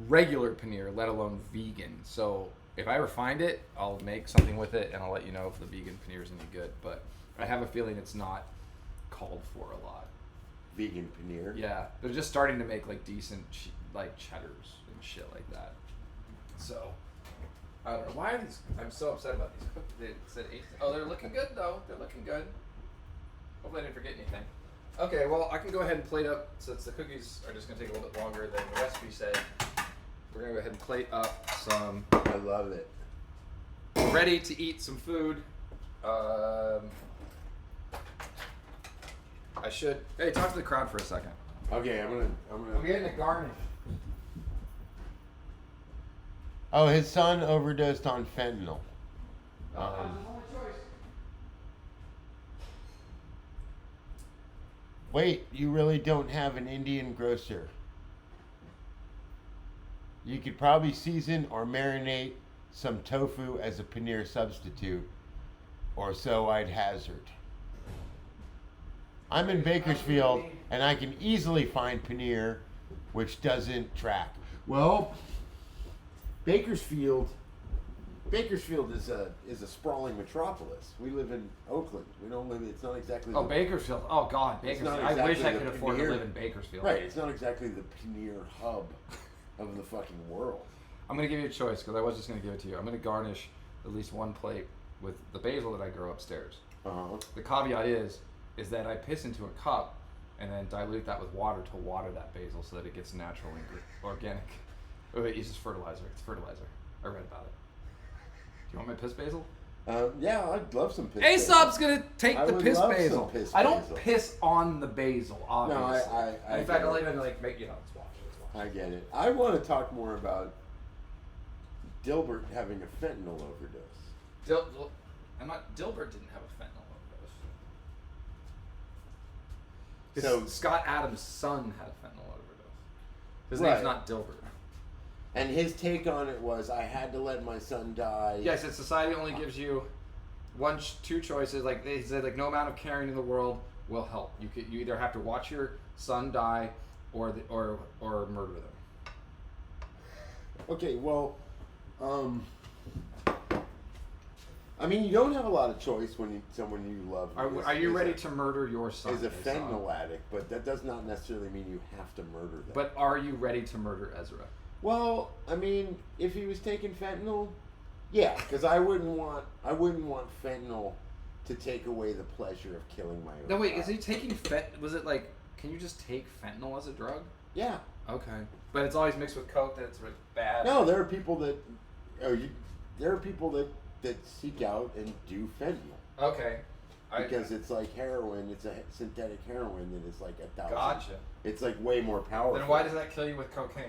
regular paneer, let alone vegan. So if I ever find it, I'll make something with it and I'll let you know if the vegan paneer is any good. But I have a feeling it's not called for a lot. Vegan paneer? Yeah, they're just starting to make like decent like cheddars and shit like that. So I don't know why are these. I'm so upset about these cookies. They said 8. Oh, they're looking good though. They're looking good. Hopefully I didn't forget anything. Okay, well I can go ahead and plate up since the cookies are just gonna take a little bit longer than the recipe said. We're gonna go ahead and plate up some. I love it. Ready to eat some food. I should. Hey, talk to the crowd for a second. Okay, I'm I'm getting a garnish. Oh, his son overdosed on fentanyl. Wait, you really don't have an Indian grocer. You could probably season or marinate some tofu as a paneer substitute, or so I'd hazard. I'm in Bakersfield, and I can easily find paneer, which doesn't track. Well, Bakersfield is a sprawling metropolis. We live in Oakland. We don't live. It's not exactly. Oh, Bakersfield. Oh God, Bakersfield. I wish I could afford to live in Bakersfield. Right. It's not exactly the paneer hub of the fucking world. I'm gonna give you a choice because I was just gonna give it to you. I'm gonna garnish at least one plate with the basil that I grow upstairs. The caveat is that I piss into a cup and then dilute that with water to water that basil so that it gets natural and organic. Oh, it uses fertilizer. It's fertilizer. I read about it. Do you want my piss basil? Yeah, I'd love some piss. Aesop's gonna take the piss love basil. some piss I don't basil. piss on the basil, obviously. No, I in fact, I'll even like make let's watch. I get it. I want to talk more about Dilbert having a fentanyl overdose. Dilbert didn't have a fentanyl overdose. So Scott Adams' son had a fentanyl overdose. His name's not Dilbert. And his take on it was, I had to let my son die. Yes, and society only gives you two choices. Like they said, like no amount of caring in the world will help. You either have to watch your son die, or murder them. Okay, well, I mean, you don't have a lot of choice when someone you love. Are you ready to murder your son? Is a fentanyl addict, but that does not necessarily mean you have to murder them. But are you ready to murder Ezra? Well, I mean, if he was taking fentanyl, yeah, because I wouldn't want fentanyl to take away the pleasure of killing my own. No, wait, child. is he taking Was it like, can you just take fentanyl as a drug? Yeah. Okay. But it's always mixed with coke. That's bad. No, there are people that, that seek out and do fentanyl. Okay. Because it's like heroin. It's a synthetic heroin that is like 1,000. Gotcha. It's like way more powerful. Then why does that kill you with cocaine?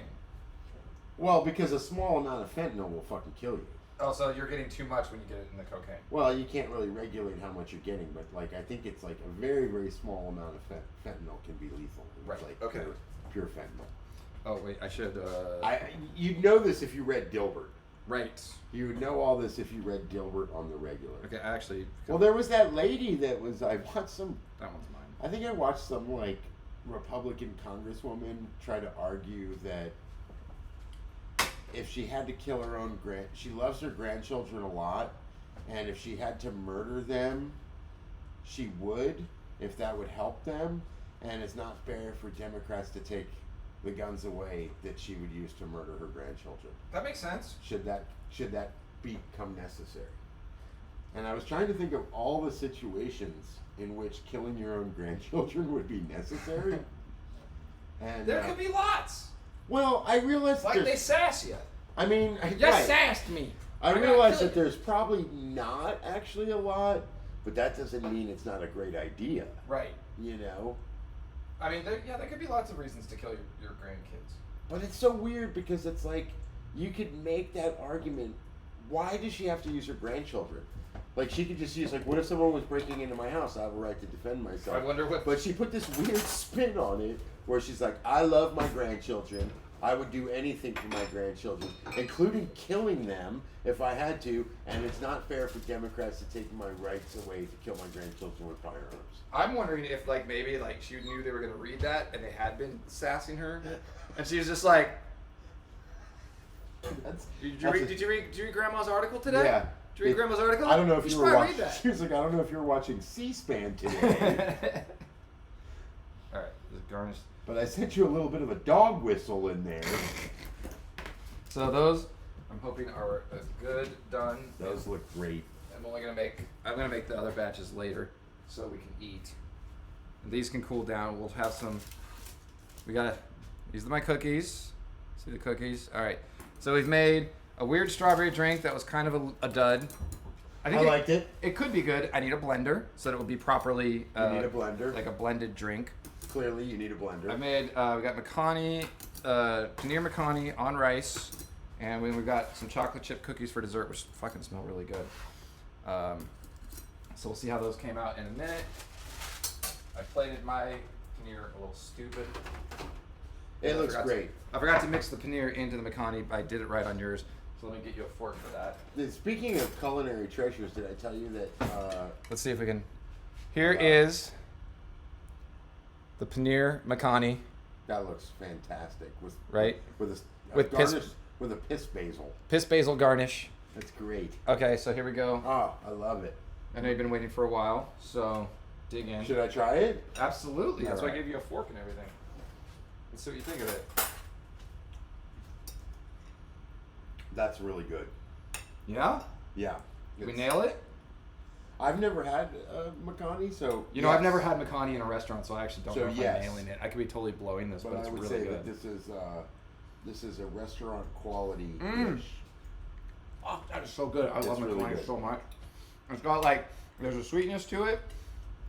Well, because a small amount of fentanyl will fucking kill you. Oh, so you're getting too much when you get it in the cocaine. Well, you can't really regulate how much you're getting, but like I think it's like a very, very small amount of fentanyl can be lethal. It's Right. like Okay. pure fentanyl. Oh wait, I should. You'd know this if you read Dilbert. Right. You would know all this if you read Dilbert on the regular. Okay, actually. Well, there was that lady that was. I watched some. That one's mine. I think I watched some like Republican congresswoman try to argue that if she had to kill her own she loves her grandchildren a lot, and if she had to murder them, she would, if that would help them, and it's not fair for Democrats to take the guns away that she would use to murder her grandchildren. That makes sense. Should that become necessary? And I was trying to think of all the situations in which killing your own grandchildren would be necessary. And There could be lots. well, I realized Like they sass you. I mean, You right. sassed me. I gotta realize kill that you. there's probably not actually a lot, but that doesn't mean it's not a great idea. Right. You know? I mean, there could be lots of reasons to kill your grandkids. But it's so weird because it's like, you could make that argument. Why does she have to use her grandchildren? Like, she could just use, like, what if someone was breaking into my house? I have a right to defend myself. I wonder what. But she put this weird spin on it where she's like, I love my grandchildren. I would do anything for my grandchildren, including killing them if I had to, and it's not fair for Democrats to take my rights away to kill my grandchildren with firearms. I'm wondering if, like, maybe, like, she knew they were going to read that and they had been sassing her. And she was just like, Did you read Grandma's article today? Yeah. Did you read Grandma's article? I don't know if you you should were probably watching. read that. She was like, I don't know if you were watching C-SPAN today, All right, this is garnished. but I sent you a little bit of a dog whistle in there. So those, I'm hoping, are a good done. Those look great. I'm gonna make the other batches later, so we can eat. And these can cool down. We'll have some. These are my cookies. See the cookies? All right. So we've made a weird strawberry drink that was kind of a dud. I liked it. It could be good. I need a blender so that it would be properly. You need a blender. Like a blended drink. Clearly, you need a blender. I made. We got makhani, paneer makhani on rice, and we've got some chocolate chip cookies for dessert, which fucking smell really good. So we'll see how those came out in a minute. I plated my paneer a little stupid. It looks great. I forgot to mix the paneer into the makhani. I did it right on yours. So let me get you a fork for that. Speaking of culinary treasures, did I tell you that? Let's see if we can. Here is the paneer makhani. That looks fantastic. With With piss- garnish with a piss basil. Piss basil garnish. That's great. Okay, so here we go. Oh, I love it. I know you've been waiting for a while, so dig in. Should I try it? Absolutely. That's why I Alright. gave you a fork and everything. Let's see what you think of it. That's really good. Yeah? Yeah. Did we nail it? I've never had makhani, so You know, I've never had makhani in a restaurant, so I actually don't So, know if yes. I'm nailing it. I could be totally blowing this, but, But it's I would really say good. that this is a restaurant quality dish. Oh, that is so good. I love really makhani good. so much. It's got like, there's a sweetness to it.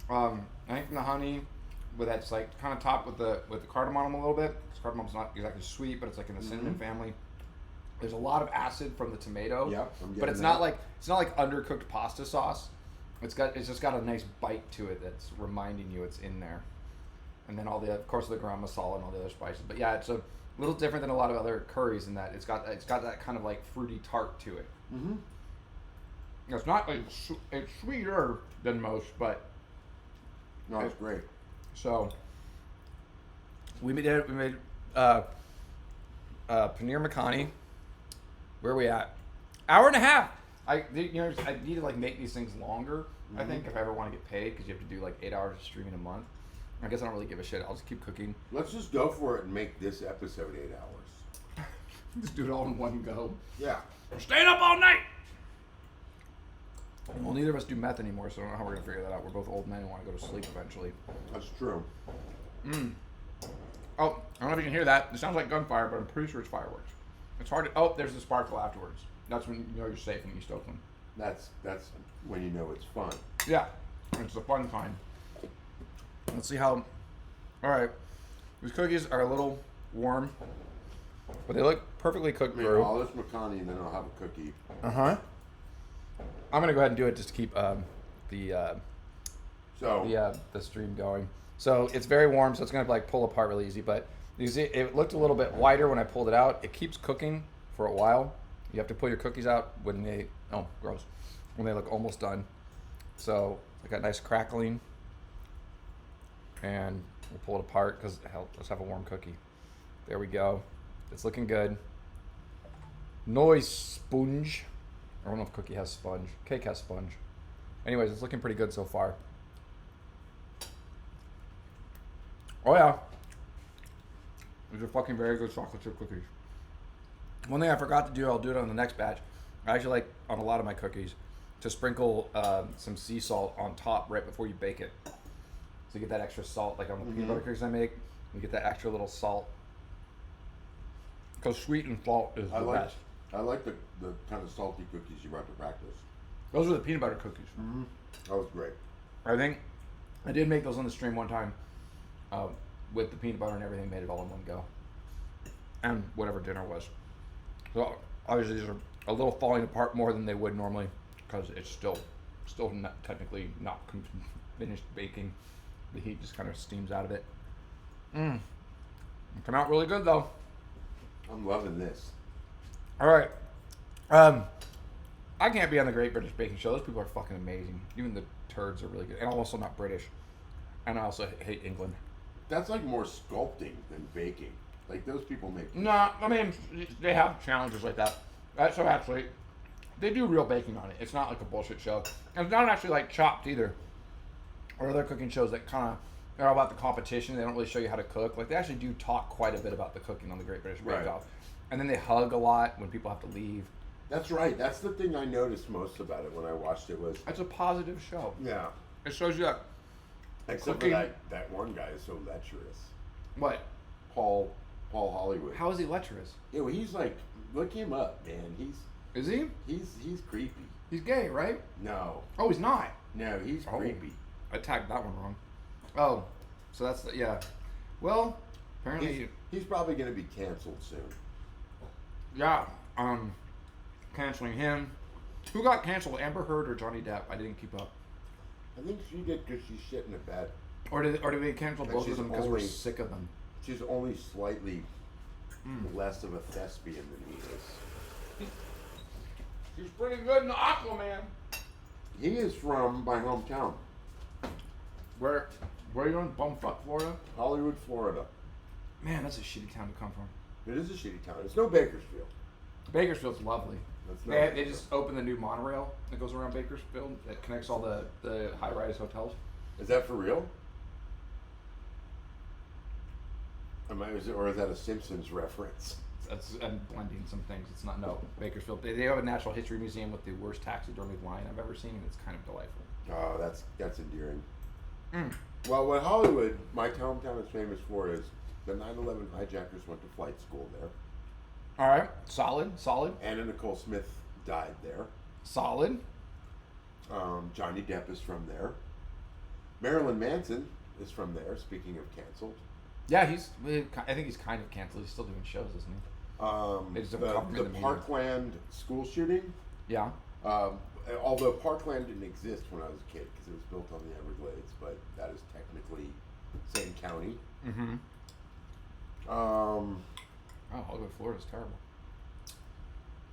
I think from the honey, with that's like kind of topped with the cardamom a little bit. 'Cause cardamon's not exactly sweet, but it's like in the cinnamon family. There's a lot of acid from the tomato. Yep, I'm but getting it's that. not like undercooked pasta sauce. It's just got a nice bite to it that's reminding you it's in there. and then of course the garam masala and all the other spices. But yeah, it's a little different than a lot of other curries in that it's got that kind of like fruity tart to it. Mm-hmm. It's not like it's sweeter than most, but No, it's great. so we made paneer makhani. Where are we at? Hour and a half. I need to like make these things longer. I think if I ever want to get paid, because you have to do like 8 hours of streaming a month. I guess I don't really give a shit. I'll just keep cooking. Let's just go for it and make this episode 8 hours. Just do it all in one go. Yeah. We're staying up all night. Well, neither of us do meth anymore, so I don't know how we're gonna figure that out. We're both old men and want to go to sleep eventually. That's true. Oh, I don't know if you can hear that. It sounds like gunfire, but I'm pretty sure it's fireworks. It's hard to. Oh, there's the sparkle afterwards. That's when you know you're safe in East Oakland. That's when you know it's fun. Yeah, it's a fun time. Let's see how. All right, these cookies are a little warm, but they look perfectly cooked through. All this makhani, and then I'll have a cookie. I'm gonna go ahead and do it just to keep the stream going. So it's very warm, so it's gonna like pull apart really easy. But you see, it looked a little bit whiter when I pulled it out. It keeps cooking for a while. You have to pull your cookies out when they when they look almost done. So I got nice crackling, and we'll pull it apart because let's have a warm cookie. There we go. It's looking good. Noise sponge. I don't know if cookie has sponge. Cake has sponge. Anyways, it's looking pretty good so far. Oh yeah. These are fucking very good chocolate chip cookies. One thing I forgot to do, I'll do it on the next batch. I actually like, on a lot of my cookies, to sprinkle some sea salt on top right before you bake it. So you get that extra salt, like on the peanut butter cookies I make, you get that extra little salt. Because sweet and salt is the best. I like the kind of salty cookies you brought to practice. Those are the peanut butter cookies. Mm-hmm. That was great. I think I did make those on the stream one time with the peanut butter and everything, made it all in one go. And whatever dinner was. So obviously these are a little falling apart more than they would normally because it's still not, technically not finished baking. The heat just kind of steams out of it. It came out really good though. I'm loving this. All right. I can't be on the Great British Baking Show. Those people are fucking amazing. Even the turds are really good. And I'm also not British. And I also hate England. That's like more sculpting than baking. Like those people make. No, I mean, they have challenges like that. So actually, they do real baking on it. It's not like a bullshit show. And it's not actually like Chopped either. Or other cooking shows that kind of are all about the competition. They don't really show you how to cook. Like they actually do talk quite a bit about the cooking on the Great British Bake Off. And then they hug a lot when people have to leave. That's right. That's the thing I noticed most about it when I watched it was. It's a positive show. Yeah. It shows you that. Except for that one guy is so lecherous. What? Paul Hollywood. How is he lecherous? Yeah, well, he's like, look him up, man. Is he? He's creepy. He's gay, right? No. Oh, he's not. No, he's creepy. I tagged that one wrong. Oh, so that's yeah. Well, apparently he's probably going to be canceled soon. Yeah, canceling him. Who got canceled, Amber Heard or Johnny Depp? I didn't keep up. I think she did because she's shit in a bed. Or did they cancel both of them because we're sick of them? She's only slightly less of a thespian than he is. He's pretty good in the Aquaman. He is from my hometown. Where are you in? Bumfuck, Florida? Hollywood, Florida. Man, that's a shitty town to come from. It is a shitty town. It's no Bakersfield. Bakersfield's lovely. They just opened the new monorail that goes around Bakersfield that connects all the high-rise hotels. Is that for real? Or is that a Simpsons reference? I'm blending some things. It's not, no. Bakersfield. They have a natural history museum with the worst taxidermied lion I've ever seen, and it's kind of delightful. Oh, that's endearing. Well, what Hollywood, my hometown, is famous for is the 9/11 hijackers went to flight school there. All right, solid. Anna Nicole Smith died there. Solid. Johnny Depp is from there. Marilyn Manson is from there. Speaking of canceled. Yeah, I think he's kind of canceled. He's still doing shows, isn't he? The Parkland school shooting. Yeah. Although Parkland didn't exist when I was a kid because it was built on the Everglades, but that is technically same county. Mm-hmm. Um, Oh, Hollywood, Florida's terrible.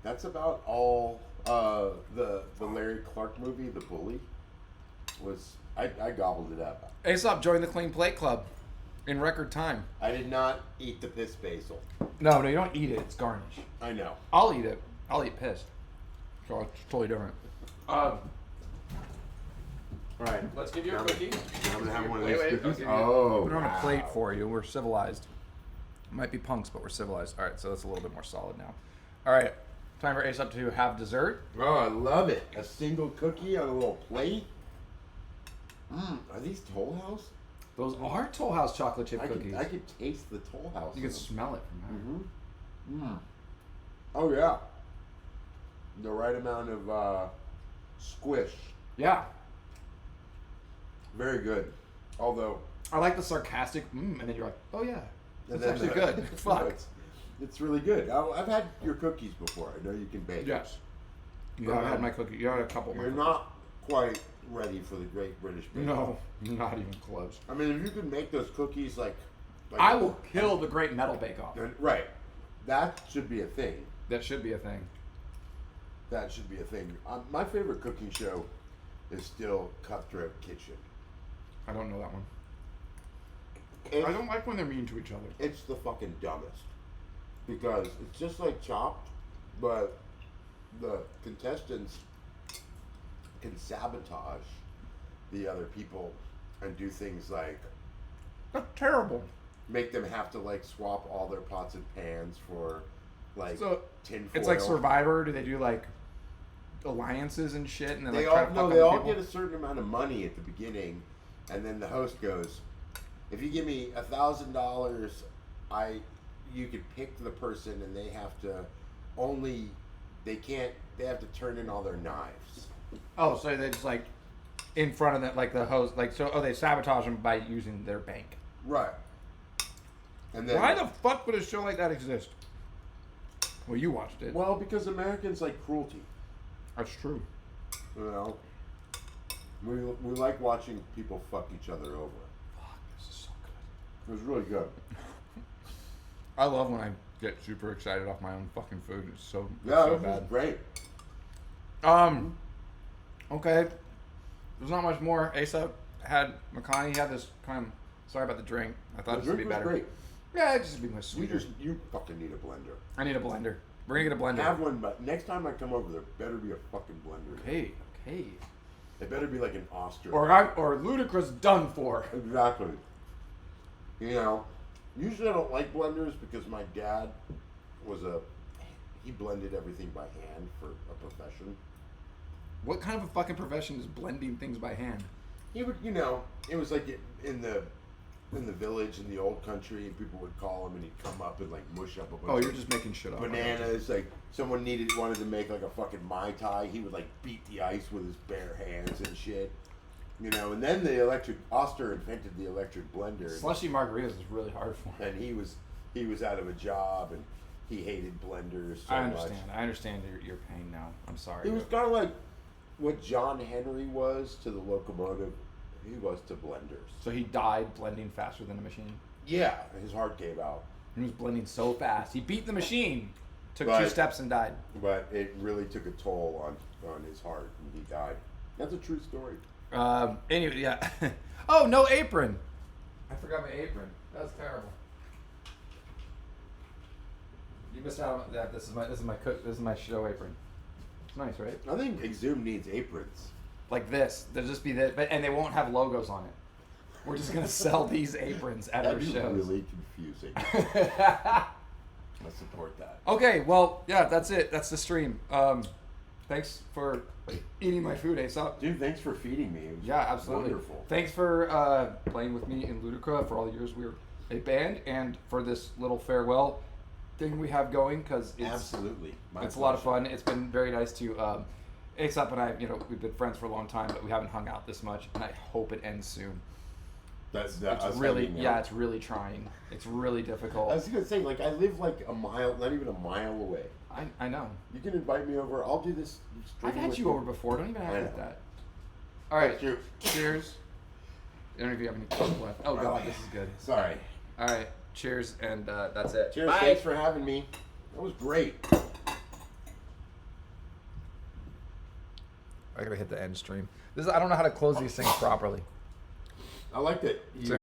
that's about all. The Larry Clark movie, The Bully, was I gobbled it up. Aesop joined the Clean Plate Club in record time. I did not eat the piss basil. No, you don't eat it. It's garnish. I know. I'll eat it. I'll eat piss. So it's totally different. All right. Let's give you a I'm- cookie. I'm gonna have one of Wait, these wait, I'll cookies. give you- Oh, Put it on a plate wow. for you. We're civilized. Might be punks, but we're civilized. All right, so that's a little bit more solid now. All right, time for Aesop to have dessert. Oh, I love it. A single cookie on a little plate. Are these Toll House? Those are Toll House chocolate chip cookies. I could taste the Toll House. You can smell it from there. Oh yeah. The right amount of squish. Yeah, Very good. Although, I like the sarcastic, and then you're like, oh yeah, and that's then actually the- good. Fuck. It's really good. I've had your cookies before. I know you can bake. Yes. You haven't had my cookie. You had a couple. of my You're cookies. not quite ready for the Great British Bake No, Off. not even close. I mean, if you can make those cookies like I will kill the Great Metal Bake Off. Right. That should be a thing. That should be a thing. That should be a thing. My favorite cooking show is still Cutthroat Kitchen. I don't know that one. It's, I don't like when they're mean to each other. It's the fucking dumbest. Because it's just like Chopped, but the contestants can sabotage the other people and do things like That's terrible. make them have to like swap all their pots and pans for like So tinfoil. it's like Survivor. Do they do like alliances and shit? And then They like try all to no, fuck they other all people? get a certain amount of money at the beginning, and then the host goes, "If you give me $1,000, you can pick the person, and they have to they have to turn in all their knives." Oh, so they just like in front of them, like the host, like so. Oh, they sabotage them by using their bank. Right. And then Why the fuck would a show like that exist? Well, you watched it. Well, because Americans like cruelty. That's true. You know, we like watching people fuck each other over. Fuck, this is so good. It was really good. I love when I get super excited off my own fucking food. It's so Yeah, so it was bad. great. Okay. There's not much more. Aesop had makhani. He had this kind of. Sorry about the drink. I thought The it would be drink was better. great. Yeah, it just be much sweeter. You fucking need a blender. I need a blender. We're gonna get a blender. Have one, but next time I come over, there better be a fucking blender. Okay. Okay. It better be like an Austrian. Or Ludicra's done for. Exactly. You know, usually I don't like blenders because my dad he blended everything by hand for a profession. What kind of a fucking profession is blending things by hand? He would, it was like in the village in the old country, and people would call him, and he'd come up and like mush up a bunch Oh, of you're just making shit up. bananas. Like someone wanted to make like a fucking Mai Tai, he would like beat the ice with his bare hands and shit. And then Oster invented the electric blender, Slushy margaritas is really hard for him. and he was out of a job, and he hated blenders so I much. understand. I understand your pain now. I'm sorry. He was kind of like what John Henry was to the locomotive. He was to blenders. So he died blending faster than a machine. Yeah, his heart gave out. He was blending so fast. He beat the machine. Took But- 2 steps and died. But it really took a toll on his heart, and he died. That's a true story. Anyway, yeah. Oh, no apron. I forgot my apron. That was terrible. You missed out on that. This is my show apron. It's nice, right? I think Exhumed needs aprons. Like this. There'll just be this, and they won't have logos on it. We're just gonna sell these aprons at our That'd be shows. really confusing. I support that. Okay, well, yeah, that's it. That's the stream. Thanks for eating my food, Aesop. Dude, thanks for feeding me. It was Yeah, absolutely. wonderful. Thanks for playing with me in Ludicra for all the years we were a band, and for this little farewell thing we have going, because it's Absolutely. it's a lot of fun. It's been very nice to Aesop and I. We've been friends for a long time, but we haven't hung out this much, and I hope it ends soon. That's It's really, yeah, it's really trying. It's really difficult. I was gonna say, like, I live like a mile, not even a mile away. I know. You can invite me over. I'll do this. I've stream had with you over before. Don't even act I like know. that. All right. That's true. Cheers. I don't know if you have any Coke left. Oh God, this is good. Sorry. All right, cheers, and that's it. Cheers. Bye. Thanks for having me. That was great. I gotta hit the end stream. I don't know how to close these things properly. I liked it. So